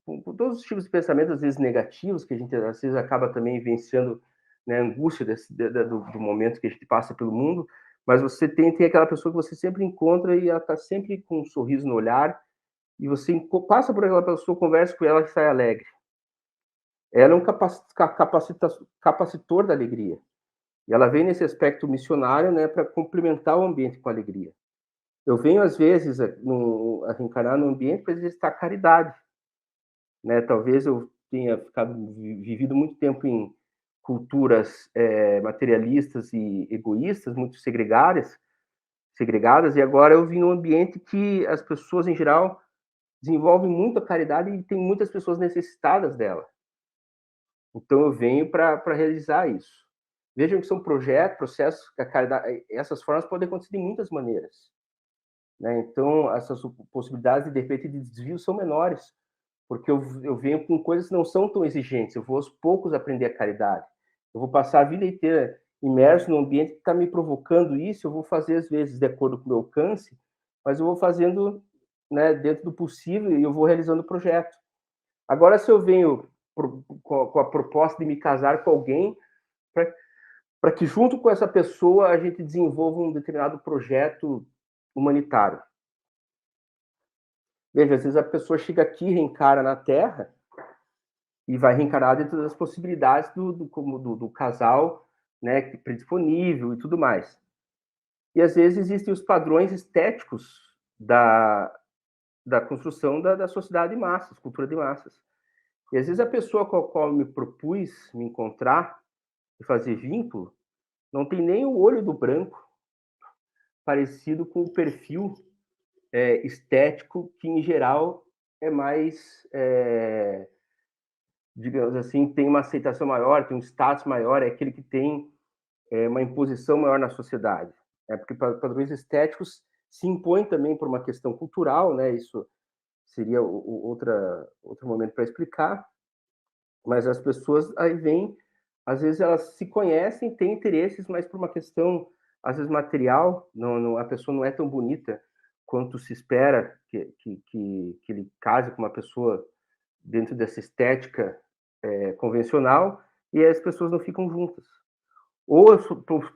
com todos os tipos de pensamentos, às vezes negativos, que a gente às vezes acaba também vivenciando, né, a angústia do momento que a gente passa pelo mundo, mas você tem aquela pessoa que você sempre encontra e ela está sempre com um sorriso no olhar, e você passa por aquela pessoa, conversa com ela e sai alegre. Ela é um capacitor da alegria. E ela vem nesse aspecto missionário, né, para complementar o ambiente com alegria. Eu venho, às vezes, a reencarnar no ambiente para exercitar caridade. Né? Talvez eu tenha vivido muito tempo em culturas materialistas e egoístas, muito segregadas, e agora eu vim num ambiente que as pessoas, em geral, desenvolvem muita caridade e tem muitas pessoas necessitadas dela. Então, eu venho para realizar isso. Vejam que são processos que a caridade, essas formas podem acontecer de muitas maneiras. Né? Então, essas possibilidades de repente de desvio são menores, porque eu venho com coisas que não são tão exigentes. Eu vou aos poucos aprender a caridade. Eu vou passar a vida inteira imerso num ambiente que está me provocando isso. Eu vou fazer às vezes de acordo com o meu alcance, mas eu vou fazendo, né, dentro do possível, e eu vou realizando o projeto. Agora, se eu venho com a proposta de me casar com alguém, para que junto com essa pessoa a gente desenvolva um determinado projeto humanitário. Veja, às vezes a pessoa chega aqui, reencara na Terra e vai reencarar dentro das possibilidades do casal, né, predisponível e tudo mais. E às vezes existem os padrões estéticos da construção da sociedade de massas, cultura de massas. E às vezes a pessoa com a qual eu me propus me encontrar e fazer vínculo não tem nem o olho do branco parecido com o perfil estético que, em geral, é mais, digamos assim, tem uma aceitação maior, tem um status maior, é aquele que tem uma imposição maior na sociedade. Porque padrões estéticos se impõem também por uma questão cultural, né? Isso seria outro momento para explicar, mas as pessoas aí vêm, às vezes elas se conhecem, têm interesses, mas por uma questão, às vezes, material, a pessoa não é tão bonita quanto se espera que ele case com uma pessoa dentro dessa estética convencional, e as pessoas não ficam juntas. Ou as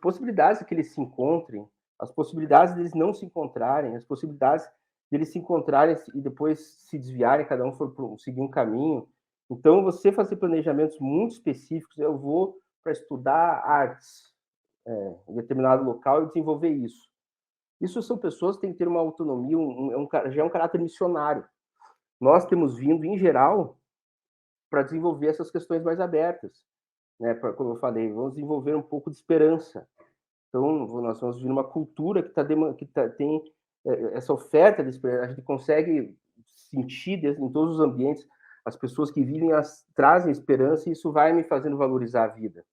possibilidades de que eles se encontrem, as possibilidades deles não se encontrarem, as possibilidades deles se encontrarem e depois se desviarem, cada um for seguir um caminho. Então, você fazer planejamentos muito específicos, eu vou para estudar artes, em determinado local e desenvolver isso. Isso são pessoas que têm que ter uma autonomia, já é um caráter missionário. Nós temos vindo, em geral, para desenvolver essas questões mais abertas, né? Como eu falei, vamos desenvolver um pouco de esperança. Então, nós vamos vir uma cultura tem essa oferta de esperança. A gente consegue sentir em todos os ambientes, as pessoas que vivem trazem esperança, e isso vai me fazendo valorizar a vida.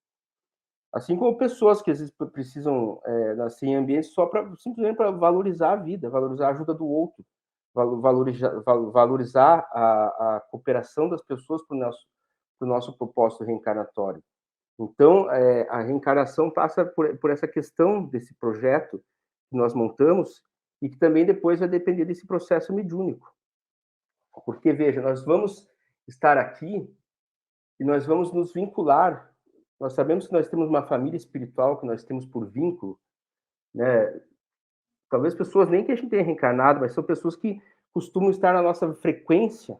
Assim como pessoas que às vezes precisam nascer em ambientes simplesmente para valorizar a vida, valorizar a ajuda do outro, valorizar a cooperação das pessoas para o nosso propósito reencarnatório. Então, a reencarnação passa por essa questão desse projeto que nós montamos e que também depois vai depender desse processo mediúnico. Porque, veja, nós vamos estar aqui e nós vamos nos vincular. Nós sabemos que nós temos uma família espiritual que nós temos por vínculo, né? Talvez pessoas nem que a gente tenha reencarnado, mas são pessoas que costumam estar na nossa frequência,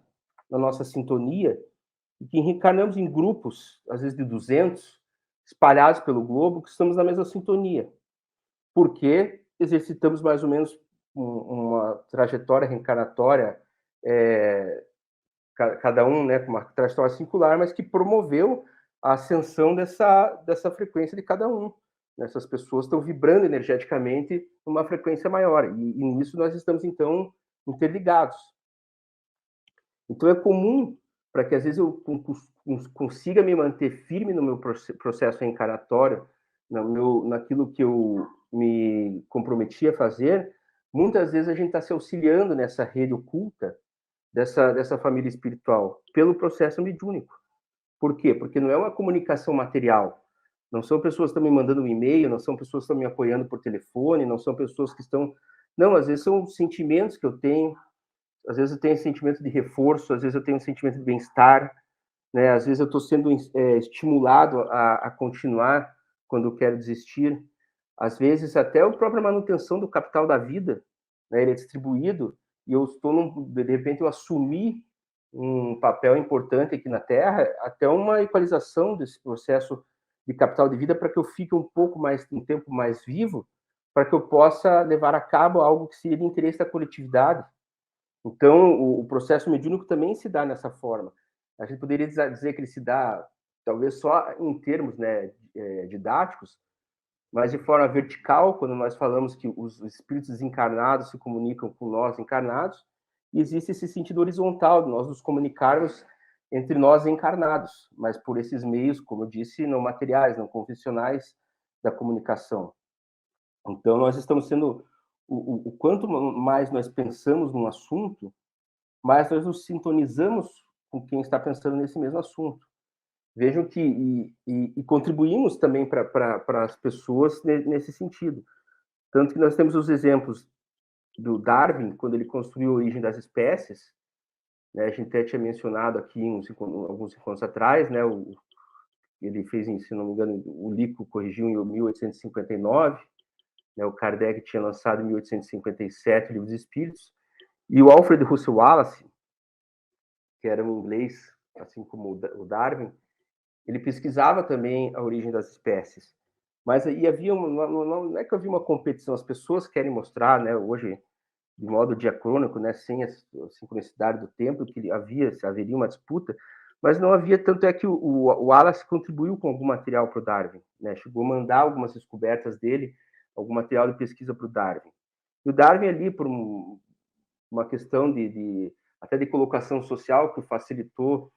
na nossa sintonia, e que reencarnamos em grupos, às vezes de 200, espalhados pelo globo, que estamos na mesma sintonia. Porque exercitamos mais ou menos uma trajetória reencarnatória, cada um, né, com uma trajetória singular, mas que promoveu a ascensão dessa frequência de cada um. Essas pessoas estão vibrando energeticamente numa frequência maior, e nisso nós estamos, então, interligados. Então, é comum, para que às vezes eu consiga me manter firme no meu processo reencarnatório, naquilo que eu me comprometi a fazer, muitas vezes a gente está se auxiliando nessa rede oculta dessa família espiritual, pelo processo mediúnico. Por quê? Porque não é uma comunicação material. Não são pessoas que estão me mandando um e-mail, não são pessoas que estão me apoiando por telefone, não são pessoas que estão... Não, às vezes são sentimentos que eu tenho, às vezes eu tenho um sentimento de reforço, às vezes eu tenho um sentimento de bem-estar, né? Às vezes eu estou sendo estimulado a continuar quando eu quero desistir. Às vezes até a própria manutenção do capital da vida, né? Ele é distribuído e eu estou, de repente, eu assumi um papel importante aqui na Terra, até uma equalização desse processo de capital de vida para que eu fique um tempo mais vivo, para que eu possa levar a cabo algo que seria de interesse da coletividade. Então, o processo mediúnico também se dá nessa forma. A gente poderia dizer que ele se dá, talvez só em termos, né, didáticos, mas de forma vertical, quando nós falamos que os espíritos desencarnados se comunicam com nós encarnados, e existe esse sentido horizontal de nós nos comunicarmos entre nós encarnados, mas por esses meios, como eu disse, não materiais, não convencionais da comunicação. Então, nós estamos sendo... O quanto mais nós pensamos num assunto, mais nós nos sintonizamos com quem está pensando nesse mesmo assunto. Vejam que contribuímos também para as pessoas nesse sentido. Tanto que nós temos os exemplos do Darwin, quando ele construiu a origem das espécies, né? A gente até tinha mencionado aqui alguns encontros atrás, né? Ele fez, se não me engano, o Lico corrigiu em 1859, né? O Kardec tinha lançado em 1857 o Livro dos Espíritos, e o Alfred Russel Wallace, que era um inglês, assim como o Darwin, ele pesquisava também a origem das espécies. Mas aí havia não é que havia uma competição, as pessoas querem mostrar, né, hoje, de modo diacrônico, né, sem a sincronicidade do tempo, que haveria uma disputa, mas não havia, tanto é que o Wallace contribuiu com algum material para o Darwin, né, chegou a mandar algumas descobertas dele, algum material de pesquisa para o Darwin. E o Darwin ali, por uma questão até de colocação social, que facilitou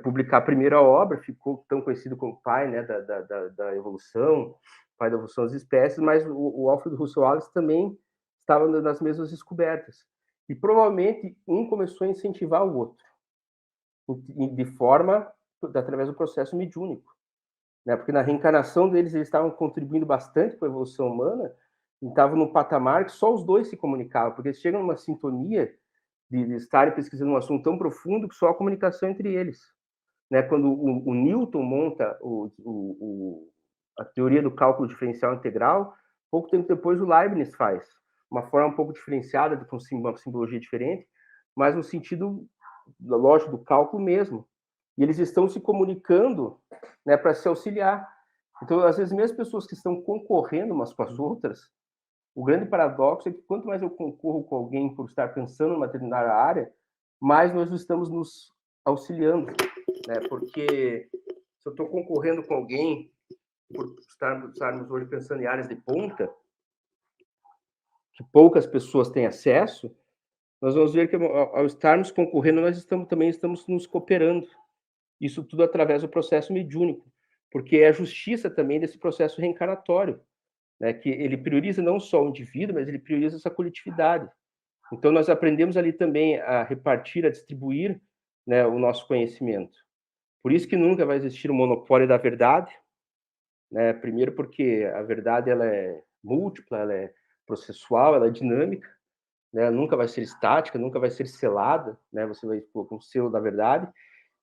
publicar a primeira obra, ficou tão conhecido como pai, né, da evolução, pai da evolução das espécies, mas o Alfred Russel Wallace também estava nas mesmas descobertas. E provavelmente um começou a incentivar o outro, de forma, através do processo mediúnico, né? Porque na reencarnação deles, eles estavam contribuindo bastante para a evolução humana, e estavam num patamar que só os dois se comunicavam, porque eles chegam numa sintonia de estarem pesquisando um assunto tão profundo que só a comunicação entre eles. Né, quando o Newton monta a teoria do cálculo diferencial integral, pouco tempo depois o Leibniz faz, uma forma um pouco diferenciada, com uma simbologia diferente, mas no sentido lógico do cálculo mesmo. E eles estão se comunicando, né, para se auxiliar. Então, às vezes, mesmo pessoas que estão concorrendo umas com as outras, o grande paradoxo é que quanto mais eu concorro com alguém por estar pensando numa determinada área, mais nós estamos nos auxiliando, né? Porque se eu estou concorrendo com alguém por estarmos hoje pensando em áreas de ponta, que poucas pessoas têm acesso, nós vamos ver que ao estarmos concorrendo, nós também estamos nos cooperando. Isso tudo através do processo mediúnico, porque é a justiça também desse processo reencarnatório, né? Que ele prioriza não só o indivíduo, mas ele prioriza essa coletividade. Então, nós aprendemos ali também a repartir, a distribuir, né, o nosso conhecimento. Por isso que nunca vai existir um monopólio da verdade, né? Primeiro porque a verdade ela é múltipla, ela é processual, ela é dinâmica, né? Nunca vai ser estática, nunca vai ser selada, né? Você vai pôr com o selo da verdade.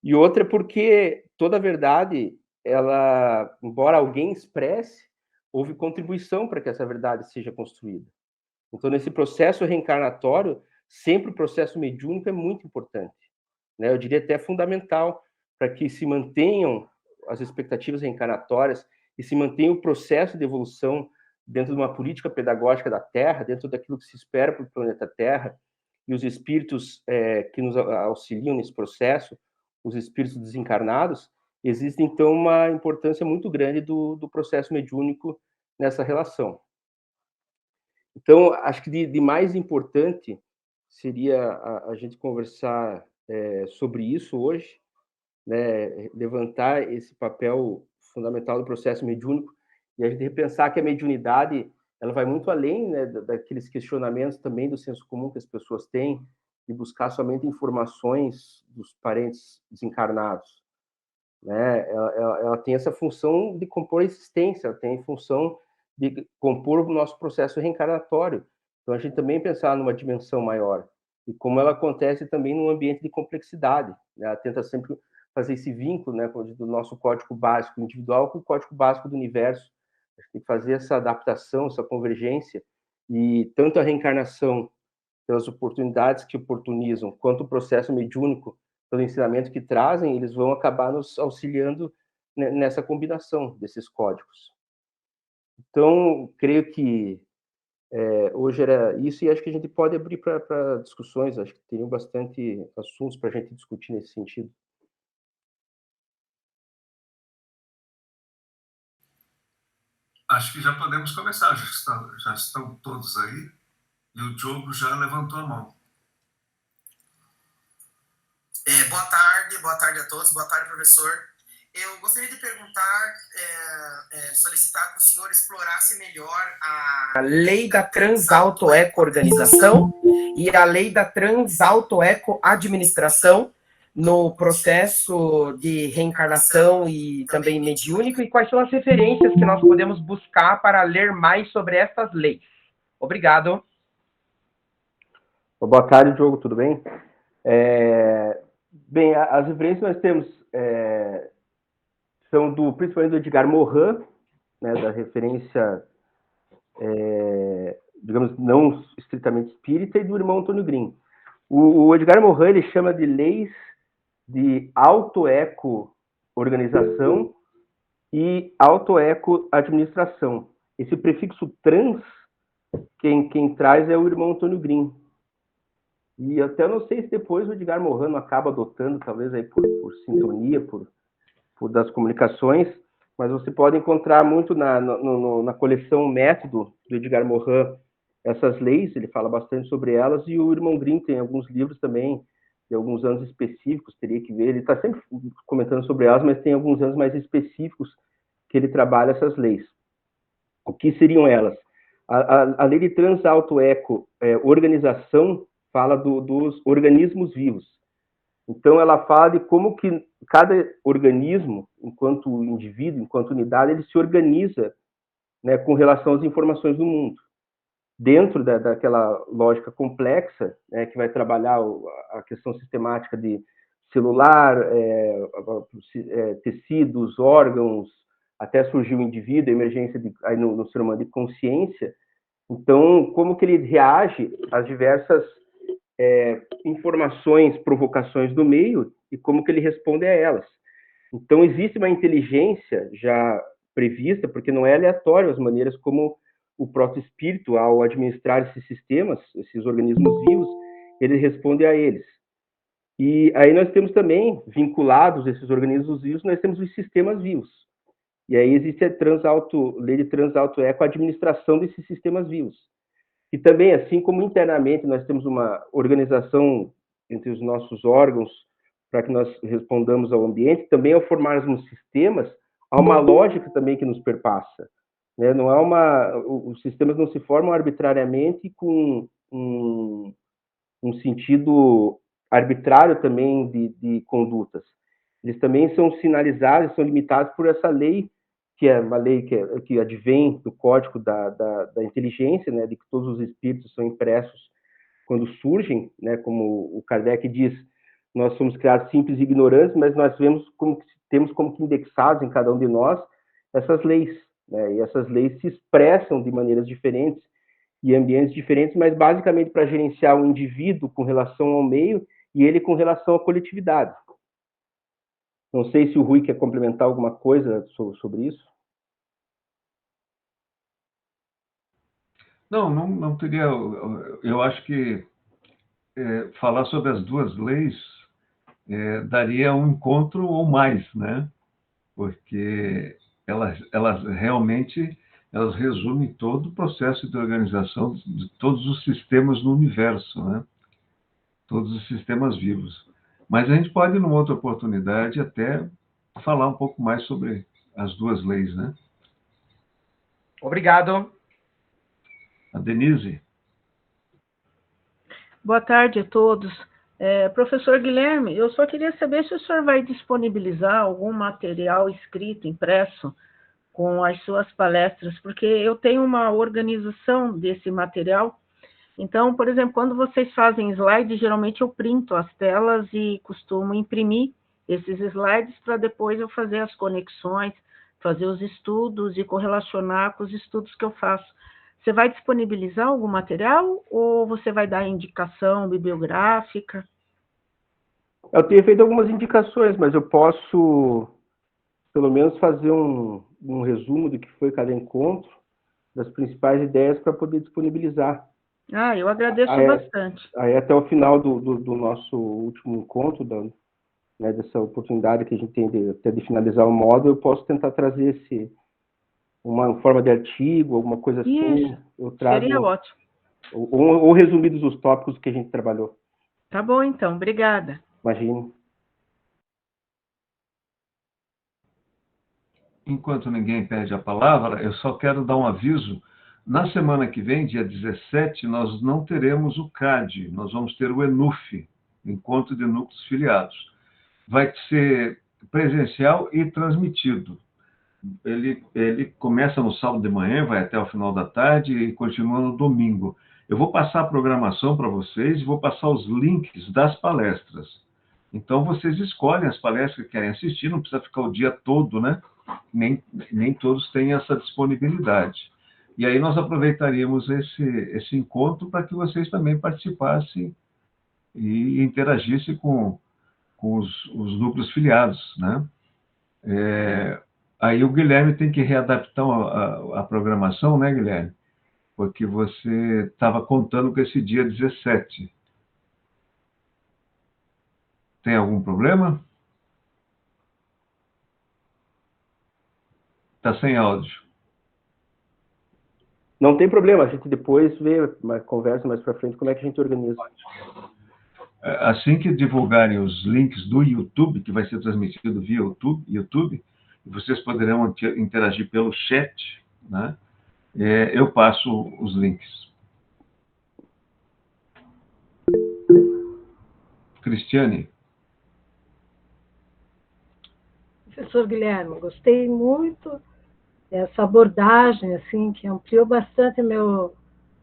E outra é porque toda verdade, ela, embora alguém expresse, houve contribuição para que essa verdade seja construída. Então, nesse processo reencarnatório, sempre o processo mediúnico é muito importante, né? Eu diria até fundamental para que se mantenham as expectativas reencarnatórias e se mantenha o processo de evolução dentro de uma política pedagógica da Terra, dentro daquilo que se espera para o planeta Terra, e os espíritos que nos auxiliam nesse processo, os espíritos desencarnados, existe então uma importância muito grande do processo mediúnico nessa relação. Então, acho que de mais importante seria a gente conversar sobre isso hoje, né? Levantar esse papel fundamental do processo mediúnico e a gente repensar que a mediunidade ela vai muito além, né, daqueles questionamentos também do senso comum que as pessoas têm de buscar somente informações dos parentes desencarnados, né? Ela tem essa função de compor a existência, ela tem a função de compor o nosso processo reencarnatório. Então, a gente também pensar numa dimensão maior e como ela acontece também num ambiente de complexidade, né? Ela tenta sempre fazer esse vínculo, né, do nosso código básico individual com o código básico do universo. A gente tem que fazer essa adaptação, essa convergência e tanto a reencarnação pelas oportunidades que oportunizam, quanto o processo mediúnico pelo ensinamento que trazem, eles vão acabar nos auxiliando nessa combinação desses códigos. Então, creio que hoje era isso, e acho que a gente pode abrir para discussões, acho que teriam bastante assuntos para a gente discutir nesse sentido. Acho que já podemos começar, já estão todos aí, e o Diogo já levantou a mão. Boa tarde a todos, boa tarde, professor. Eu gostaria de perguntar, solicitar que o senhor explorasse melhor a lei da transautoeco-organização e a lei da transautoeco-administração no processo de reencarnação e também mediúnico, e quais são as referências que nós podemos buscar para ler mais sobre essas leis. Obrigado. Boa tarde, Diogo, tudo bem? Bem, as referências que nós temos são principalmente do Edgar Morin, né, da referência, digamos, não estritamente espírita, e do irmão Antônio Green. O Edgar Morin ele chama de leis de autoeco-organização e autoeco-administração. Esse prefixo trans, quem traz é o irmão Antônio Green. E até eu não sei se depois o Edgar Morin não acaba adotando, talvez aí por sintonia, por das comunicações, mas você pode encontrar muito na coleção Método do Edgar Morin essas leis, ele fala bastante sobre elas, e o irmão Green tem alguns livros também, de alguns anos específicos, teria que ver, ele está sempre comentando sobre elas, mas tem alguns anos mais específicos que ele trabalha essas leis. O que seriam elas? A lei de transautoeco-organização fala dos organismos vivos. Então, ela fala de como que cada organismo, enquanto indivíduo, enquanto unidade, ele se organiza, né, com relação às informações do mundo. Dentro daquela lógica complexa, né, que vai trabalhar a questão sistemática de celular, tecidos, órgãos, até surgir o indivíduo, a emergência aí no ser humano de consciência. Então, como que ele reage às diversas informações, provocações do meio e como que ele responde a elas. Então, existe uma inteligência já prevista, porque não é aleatório as maneiras como o próprio espírito, ao administrar esses sistemas, esses organismos vivos, ele responde a eles. E aí nós temos também, vinculados esses organismos vivos, nós temos os sistemas vivos. E aí existe a lei de Transalto-Eco, a administração desses sistemas vivos. E também, assim como internamente nós temos uma organização entre os nossos órgãos para que nós respondamos ao ambiente, também ao formarmos sistemas, há uma lógica também que nos perpassa. Né? Não há os sistemas não se formam arbitrariamente com um sentido arbitrário também de condutas. Eles também são sinalizados, são limitados por essa lei, que é uma lei que advém do código da inteligência, né, de que todos os espíritos são impressos quando surgem, né, como o Kardec diz, nós somos criados simples e ignorantes, mas nós temos como que indexados em cada um de nós essas leis, né, e essas leis se expressam de maneiras diferentes e ambientes diferentes, mas basicamente para gerenciar o indivíduo com relação ao meio e ele com relação à coletividade. Não sei se o Rui quer complementar alguma coisa sobre isso. Não teria. Eu acho que falar sobre as duas leis daria um encontro ou mais, né? Porque elas realmente resumem todo o processo de organização de todos os sistemas no universo, né? Todos os sistemas vivos. Mas a gente pode, numa outra oportunidade, até falar um pouco mais sobre as duas leis, né? Obrigado. A Denise. Boa tarde a todos. Professor Guilherme, eu só queria saber se o senhor vai disponibilizar algum material escrito, impresso, com as suas palestras, porque eu tenho uma organização desse material. Então, por exemplo, quando vocês fazem slides, geralmente eu printo as telas e costumo imprimir esses slides para depois eu fazer as conexões, fazer os estudos e correlacionar com os estudos que eu faço. Você vai disponibilizar algum material ou você vai dar indicação bibliográfica? Eu tenho feito algumas indicações, mas eu posso, pelo menos, fazer um resumo do que foi cada encontro, das principais ideias para poder disponibilizar. Eu agradeço bastante. Aí até o final do nosso último encontro, né, dessa oportunidade que a gente tem de finalizar o módulo, eu posso tentar trazer uma forma de artigo, alguma coisa assim. Isso, eu trago, seria ótimo. Ou resumidos os tópicos que a gente trabalhou. Tá bom, então. Obrigada. Imagine. Enquanto ninguém pede a palavra, eu só quero dar um aviso. Na semana que vem, dia 17, nós não teremos o CAD, nós vamos ter o ENUF, Encontro de Núcleos Filiados. Vai ser presencial e transmitido. Ele começa no sábado de manhã, vai até o final da tarde e continua no domingo. Eu vou passar a programação para vocês e vou passar os links das palestras. Então, vocês escolhem as palestras que querem assistir, não precisa ficar o dia todo, né? Nem todos têm essa disponibilidade. E aí nós aproveitaríamos esse encontro para que vocês também participassem e interagissem com os núcleos filiados, né? Aí o Guilherme tem que readaptar a programação, né, Guilherme? Porque você estava contando com esse dia 17. Tem algum problema? Está sem áudio. Não tem problema, a gente depois vê uma conversa mais para frente, como é que a gente organiza. Assim que divulgarem os links do YouTube, que vai ser transmitido via YouTube, vocês poderão interagir pelo chat, né? Eu passo os links. Cristiane. Professor Guilherme, gostei muito dessa abordagem, assim, que ampliou bastante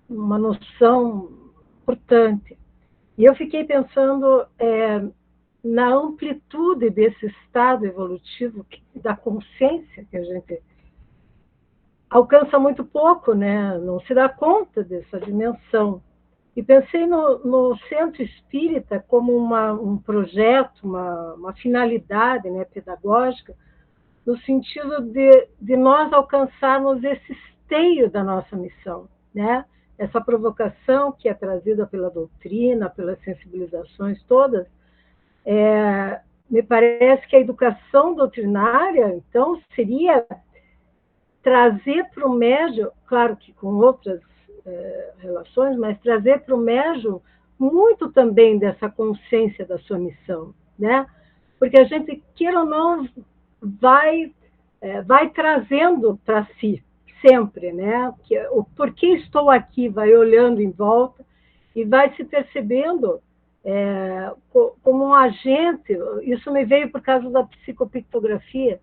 uma noção importante. E eu fiquei pensando na amplitude desse estado evolutivo, da consciência que a gente alcança muito pouco, né? Não se dá conta dessa dimensão. E pensei no Centro Espírita como um projeto, uma finalidade, né, pedagógica, no sentido de nós alcançarmos esse esteio da nossa missão, né? Essa provocação que é trazida pela doutrina, pelas sensibilizações todas, me parece que a educação doutrinária, então, seria trazer para o médium, claro que com outras relações, mas trazer para o médium muito também dessa consciência da sua missão, né? Porque a gente, queira ou não, vai trazendo para si sempre, né? O porquê estou aqui, vai olhando em volta e vai se percebendo como um agente. Isso me veio por causa da psicopictografia.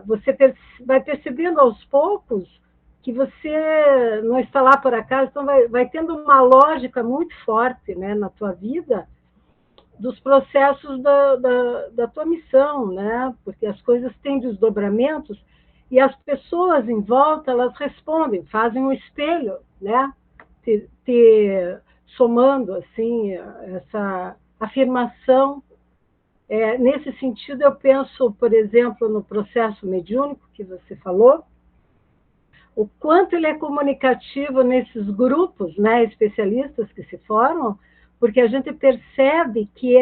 Você vai percebendo aos poucos que você não está lá por acaso, então vai tendo uma lógica muito forte, né, na tua vida, dos processos da tua missão, né? Porque as coisas têm desdobramentos e as pessoas em volta, elas respondem, fazem um espelho, né? Te somando, assim, essa afirmação. Nesse sentido, eu penso, por exemplo, no processo mediúnico que você falou, o quanto ele é comunicativo nesses grupos, né, especialistas que se formam, porque a gente percebe que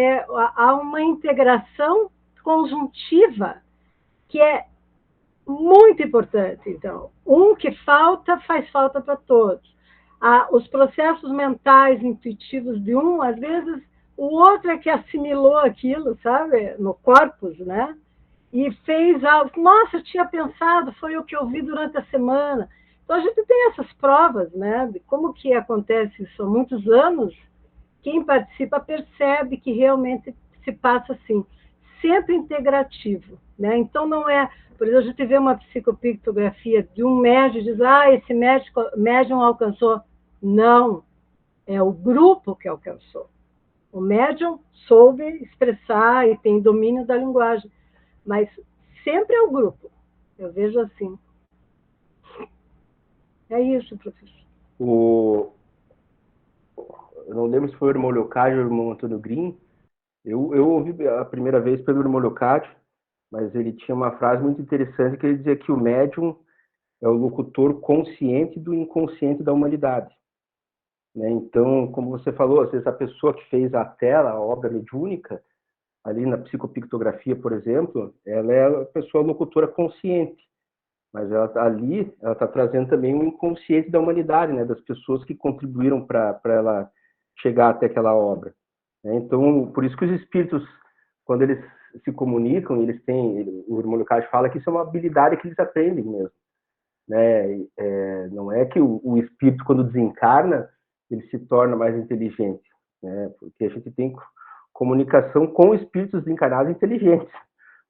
há uma integração conjuntiva que é muito importante. Então, que falta, faz falta para todos. Os processos mentais, intuitivos de às vezes, o outro é que assimilou aquilo, sabe, no corpus, né? E fez algo, nossa, eu tinha pensado, foi o que eu vi durante a semana. Então, a gente tem essas provas, né, de como que acontece isso há muitos anos. Quem participa percebe que realmente se passa assim, sempre integrativo, né? Então, não é, por exemplo, a gente vê uma psicopictografia de um médium e diz, esse médium alcançou. Não, é o grupo que alcançou. O médium soube expressar e tem domínio da linguagem, mas sempre é o grupo. Eu vejo assim. É isso, professor. Eu não lembro se foi o irmão Leocádio ou o irmão Antônio Green. Eu ouvi a primeira vez pelo irmão Leocádio, mas ele tinha uma frase muito interessante que ele dizia que o médium é o locutor consciente do inconsciente da humanidade. Né? Então, como você falou, às vezes a pessoa que fez a tela, a obra mediúnica, ali na psicopictografia, por exemplo, ela é a pessoa locutora consciente, mas ela está trazendo também o inconsciente da humanidade, né? Das pessoas que contribuíram para ela chegar até aquela obra. Né? Então, por isso que os espíritos, quando eles se comunicam, eles têm, o irmão Lucas fala que isso é uma habilidade que eles aprendem mesmo. Né? Não é que o espírito, quando desencarna, ele se torna mais inteligente, né? Porque a gente tem comunicação com espíritos desencarnados inteligentes,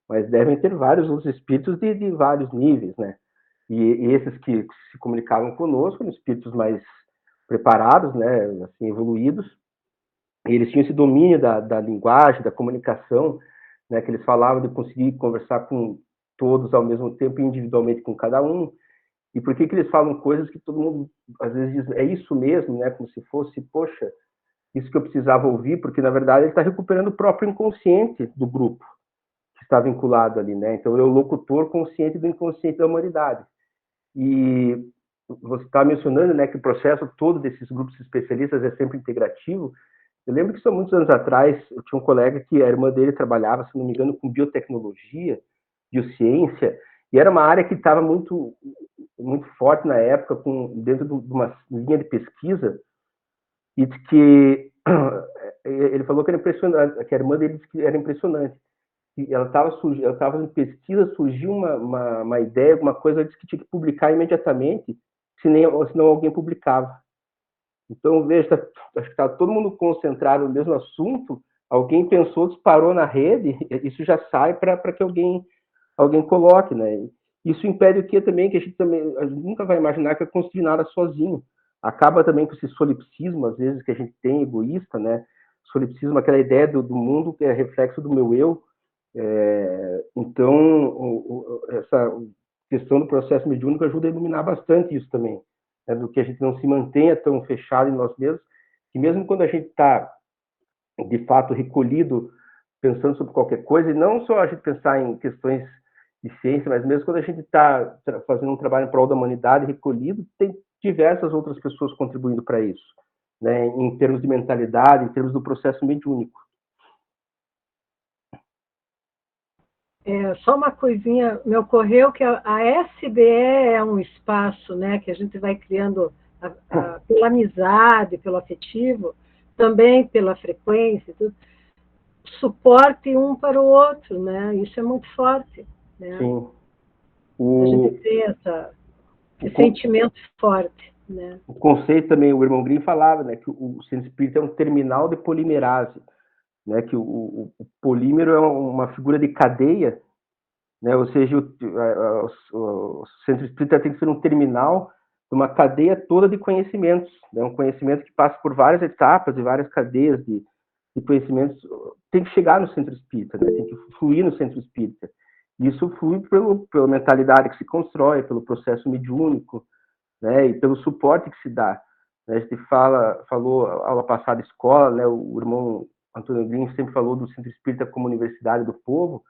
mas devem ter vários outros espíritos de vários níveis, né? E esses que se comunicavam conosco, eram espíritos mais preparados, né? Assim, evoluídos, e eles tinham esse domínio da linguagem, da comunicação, né? Que eles falavam de conseguir conversar com todos ao mesmo tempo, individualmente com cada um. E por que eles falam coisas que todo mundo, às vezes, diz, é isso mesmo, né? Como se fosse, poxa, isso que eu precisava ouvir, porque, na verdade, ele está recuperando o próprio inconsciente do grupo que está vinculado ali, né? Então, ele é o locutor consciente do inconsciente da humanidade. E você está mencionando, né, que o processo todo desses grupos especialistas é sempre integrativo. Eu lembro que, só muitos anos atrás, eu tinha um colega que a irmã dele trabalhava, se não me engano, com biotecnologia, biociência, e era uma área que estava muito forte na época, dentro de uma linha de pesquisa, e que ele falou que era impressionante, que a irmã dele disse que era impressionante. E ela estava em pesquisa, surgiu uma ideia, alguma coisa, ela disse que tinha que publicar imediatamente, senão alguém publicava. Então, veja, acho que está todo mundo concentrado no mesmo assunto, alguém pensou, disparou na rede, isso já sai para que alguém coloque, né? Isso impede o que também, que a gente nunca vai imaginar que é construir nada sozinho. Acaba também com esse solipsismo, às vezes, que a gente tem, egoísta, né? Solipsismo, aquela ideia do mundo que é reflexo do meu eu. Então, essa questão do processo mediúnico ajuda a iluminar bastante isso também, né? Do que a gente não se mantenha tão fechado em nós mesmos, que mesmo quando a gente está, de fato, recolhido, pensando sobre qualquer coisa, e não só a gente pensar em questões de ciência, mas mesmo quando a gente está fazendo um trabalho em prol da humanidade recolhido, tem diversas outras pessoas contribuindo para isso, né, em termos de mentalidade, em termos do processo mediúnico. Só uma coisinha, me ocorreu que a SBE é um espaço, né, que a gente vai criando pela amizade, pelo afetivo, também pela frequência, tudo, suporte um para o outro, né? Isso é muito forte, né? Sim. A gente tem esse sentimento forte, né? O conceito também, o irmão Grimm falava, né, que o centro espírita é um terminal de polimerase, né, que o polímero é uma figura de cadeia, né, ou seja, o centro espírita tem que ser um terminal de uma cadeia toda de conhecimentos, né, um conhecimento que passa por várias etapas e várias cadeias de conhecimentos, tem que chegar no centro espírita, né, tem que fluir no centro espírita. Isso flui pela mentalidade que se constrói, pelo processo mediúnico, né, e pelo suporte que se dá. Né, a gente falou aula passada escola, né, o irmão Antônio Grimm sempre falou do centro espírita como universidade do povo.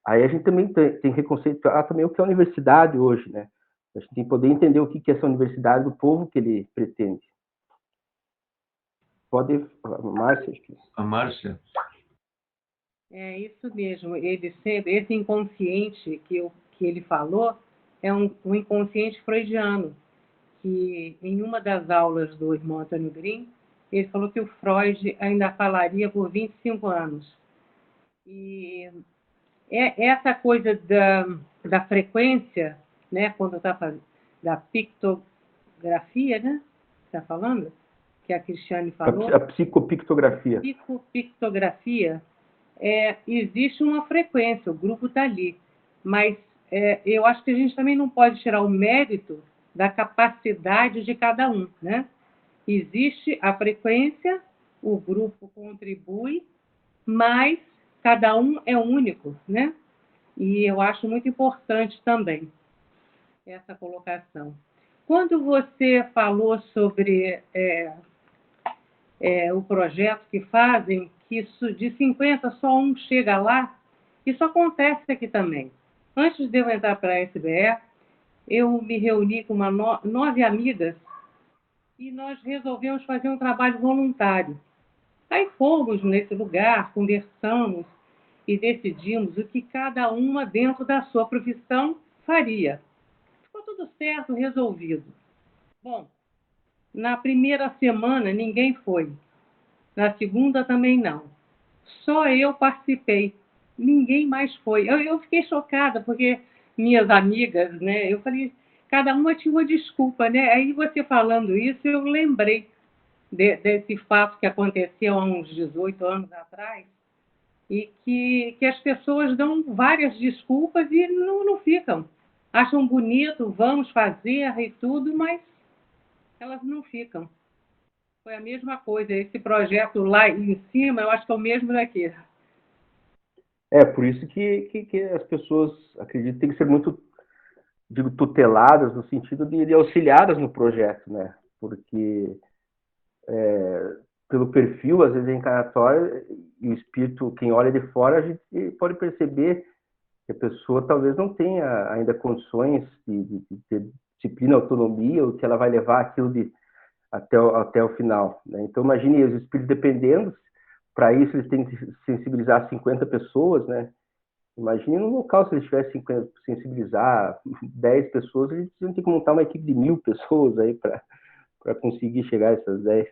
Aí a gente também tem que reconceituar também o que é a universidade hoje, né? A gente tem que poder entender o que é essa universidade do povo que ele pretende. Pode, Márcia? A Márcia. É isso mesmo. Esse inconsciente que ele falou é um inconsciente freudiano, que em uma das aulas do irmão Antônio Grimm, ele falou que o Freud ainda falaria por 25 anos. E essa coisa da frequência, né, quando está falando da pictografia, né, está falando? Que a Cristiane falou. A psicopictografia. Psicopictografia, existe uma frequência, o grupo está ali. Mas eu acho que a gente também não pode tirar o mérito da capacidade de cada um, né? Existe a frequência, o grupo contribui, mas cada um é único, né? E eu acho muito importante também essa colocação. Quando você falou sobre o projeto que fazem, que isso, de 50 só um chega lá, isso acontece aqui também. Antes de eu entrar para a SBE, eu me reuni com 9 amigas e nós resolvemos fazer um trabalho voluntário. Aí fomos nesse lugar, conversamos e decidimos o que cada uma, dentro da sua profissão, faria. Ficou tudo certo, resolvido. Bom, na primeira semana ninguém foi. Na segunda também não. Só eu participei. Ninguém mais foi. Eu fiquei chocada, porque minhas amigas, né? Eu falei, cada uma tinha uma desculpa, né? Aí você falando isso, eu lembrei desse fato que aconteceu há uns 18 anos atrás, e que as pessoas dão várias desculpas e não ficam. Acham bonito, vamos fazer e tudo, mas elas não ficam. Foi a mesma coisa. Esse projeto lá em cima, eu acho que é o mesmo daqui. Por isso que as pessoas, acredito, têm que ser muito, digo, tuteladas, no sentido de auxiliadas no projeto, né? Porque pelo perfil, às vezes, reencarnatório, e o espírito, quem olha de fora, a gente pode perceber que a pessoa talvez não tenha ainda condições de ter disciplina, autonomia, ou que ela vai levar aquilo até o final, né? Então, imagine os espíritos dependendo, para isso eles têm que sensibilizar 50 pessoas, né? Imagine no local, se eles tivessem que sensibilizar 10 pessoas, eles iam ter que montar uma equipe de 1000 pessoas aí para conseguir chegar a essas 10.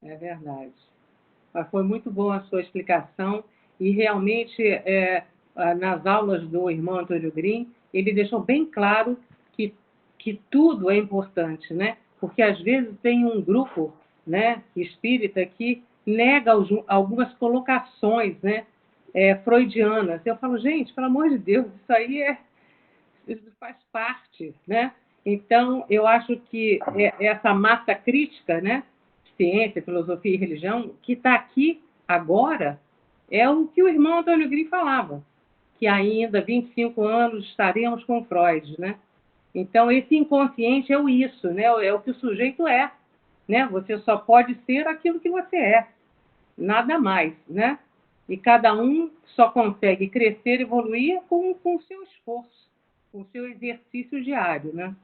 É verdade. Mas foi muito boa a sua explicação e realmente nas aulas do irmão Antônio Grimm, ele deixou bem claro que tudo é importante, né? Porque às vezes tem um grupo, né, espírita que nega algumas colocações, né, freudianas. Eu falo, gente, pelo amor de Deus, isso faz parte, né? Então, eu acho que essa massa crítica, né, ciência, filosofia e religião, que está aqui agora, é o que o irmão Antônio Grimm falava, que ainda 25 anos estaremos com Freud, né? Então, esse inconsciente é isso, né? É o que o sujeito é, né? Você só pode ser aquilo que você é, nada mais, né? E cada um só consegue crescer, evoluir com o seu esforço, com o seu exercício diário, né?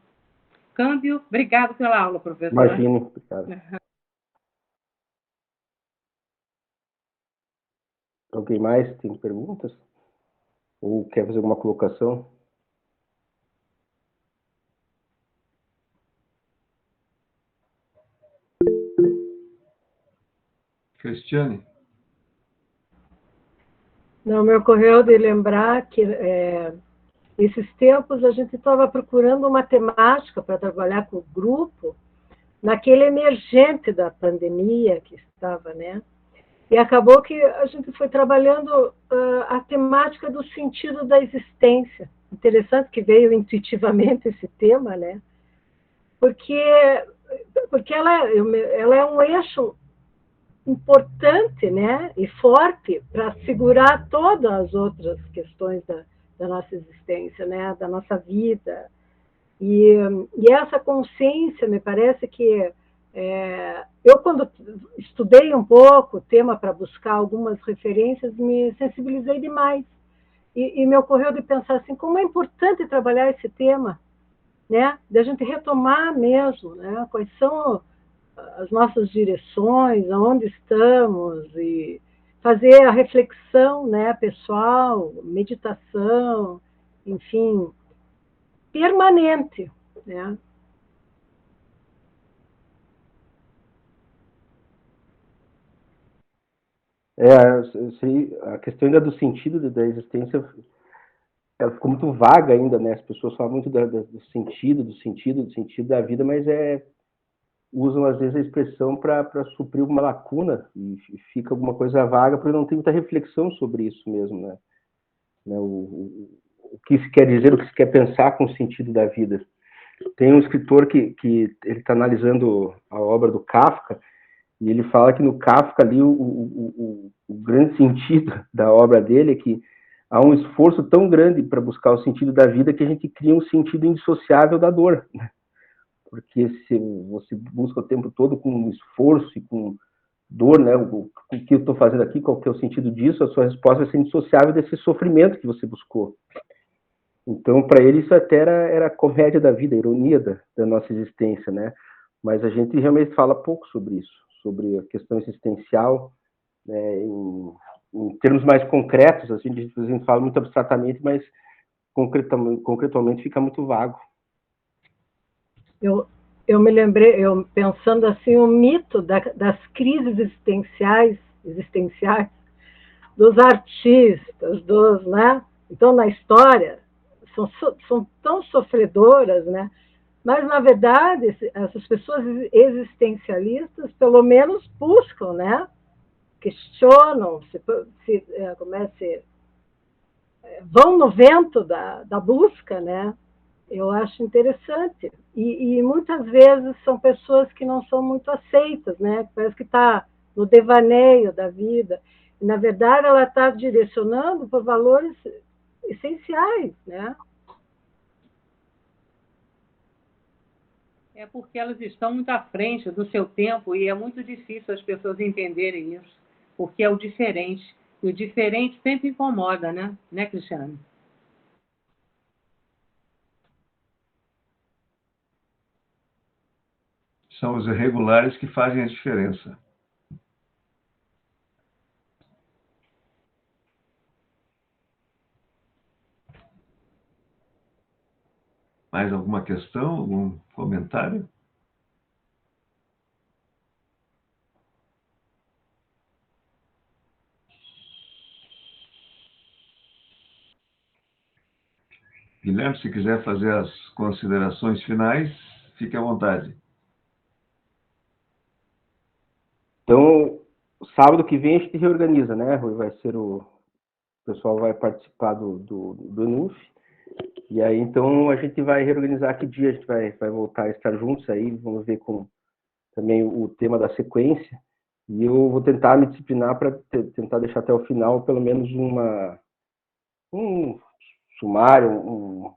Câmbio, obrigado pela aula, professor. Imagine, obrigado. Alguém mais tem perguntas? Ou quer fazer alguma colocação? Cristiane? Não, me ocorreu de lembrar que esses tempos a gente estava procurando uma temática para trabalhar com o grupo naquele emergente da pandemia que estava, né? E acabou que a gente foi trabalhando a temática do sentido da existência. Interessante que veio intuitivamente esse tema, né? Porque ela é um eixo importante, né, e forte para segurar todas as outras questões da nossa existência, né, da nossa vida. E essa consciência, me parece que eu, quando estudei um pouco o tema para buscar algumas referências, me sensibilizei demais. E me ocorreu de pensar assim, como é importante trabalhar esse tema, né, de a gente retomar mesmo, né, quais são as nossas direções, aonde estamos, e fazer a reflexão, né, pessoal, meditação, enfim, permanente, né? A questão ainda do sentido da existência, ela ficou muito vaga ainda, né? As pessoas falam muito do sentido da vida, mas usam às vezes a expressão para suprir uma lacuna e fica alguma coisa vaga porque não tem muita reflexão sobre isso mesmo, né? O que se quer dizer, o que se quer pensar com o sentido da vida. Tem um escritor que ele está analisando a obra do Kafka e ele fala que no Kafka ali o grande sentido da obra dele é que há um esforço tão grande para buscar o sentido da vida que a gente cria um sentido indissociável da dor, né? Porque se você busca o tempo todo com esforço e com dor, né? O que eu estou fazendo aqui, qual que é o sentido disso? A sua resposta vai ser indissociável desse sofrimento que você buscou. Então, para ele, isso até era a comédia da vida, a ironia da nossa existência, né? Mas a gente realmente fala pouco sobre isso, sobre a questão existencial, né? Em termos mais concretos, assim, a gente fala muito abstratamente, mas concretamente fica muito vago. Eu me lembrei, pensando assim, o mito das crises existenciais dos artistas, né? Então, na história, são tão sofredoras, né? Mas, na verdade, essas pessoas existencialistas, pelo menos, buscam, né? Questionam, vão no vento da busca, né? Eu acho interessante. E muitas vezes são pessoas que não são muito aceitas, né? Parece que está no devaneio da vida. E, na verdade, ela está direcionando para valores essenciais, né? É porque elas estão muito à frente do seu tempo e é muito difícil as pessoas entenderem isso, porque é o diferente. E o diferente sempre incomoda, né? Né, Cristiane? São os irregulares que fazem a diferença. Mais alguma questão, algum comentário? Guilherme, se quiser fazer as considerações finais, fique à vontade. Então, sábado que vem a gente reorganiza, né, Rui? O pessoal vai participar do ENUF, e aí então a gente vai reorganizar que dia a gente vai voltar a estar juntos aí, vamos ver com também o tema da sequência, e eu vou tentar me disciplinar para tentar deixar até o final pelo menos um sumário,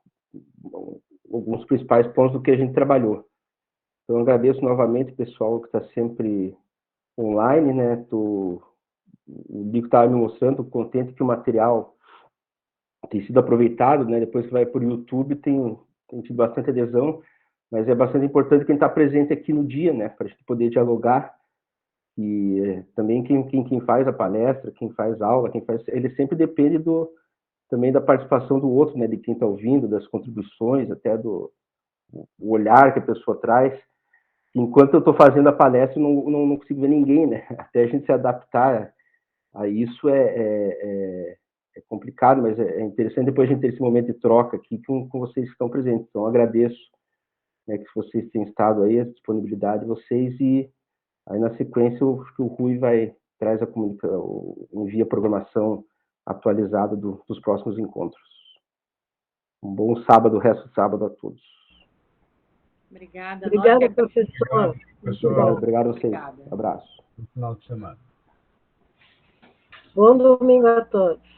alguns principais pontos do que a gente trabalhou. Então, eu agradeço novamente o pessoal que está sempre online, né? o Nico estava me mostrando, contente que o material tem sido aproveitado, né? Depois que vai para o YouTube tem tido bastante adesão, mas é bastante importante quem está presente aqui no dia, né? Para a gente poder dialogar. E também quem faz a palestra, quem faz aula, ele sempre depende também da participação do outro, né? De quem está ouvindo, das contribuições, até do olhar que a pessoa traz. Enquanto eu estou fazendo a palestra, eu não consigo ver ninguém, né? Até a gente se adaptar a isso é complicado, mas é interessante depois a gente ter esse momento de troca aqui com vocês que estão presentes. Então, eu agradeço, né, que vocês tenham estado aí, a disponibilidade de vocês, e aí na sequência o Rui traz envia a programação atualizada dos próximos encontros. Um bom sábado, o resto do sábado a todos. Obrigada. Obrigada, professor. Obrigado a vocês. Obrigada. Abraço. No final de semana. Bom domingo a todos.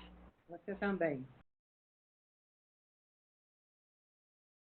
Você também.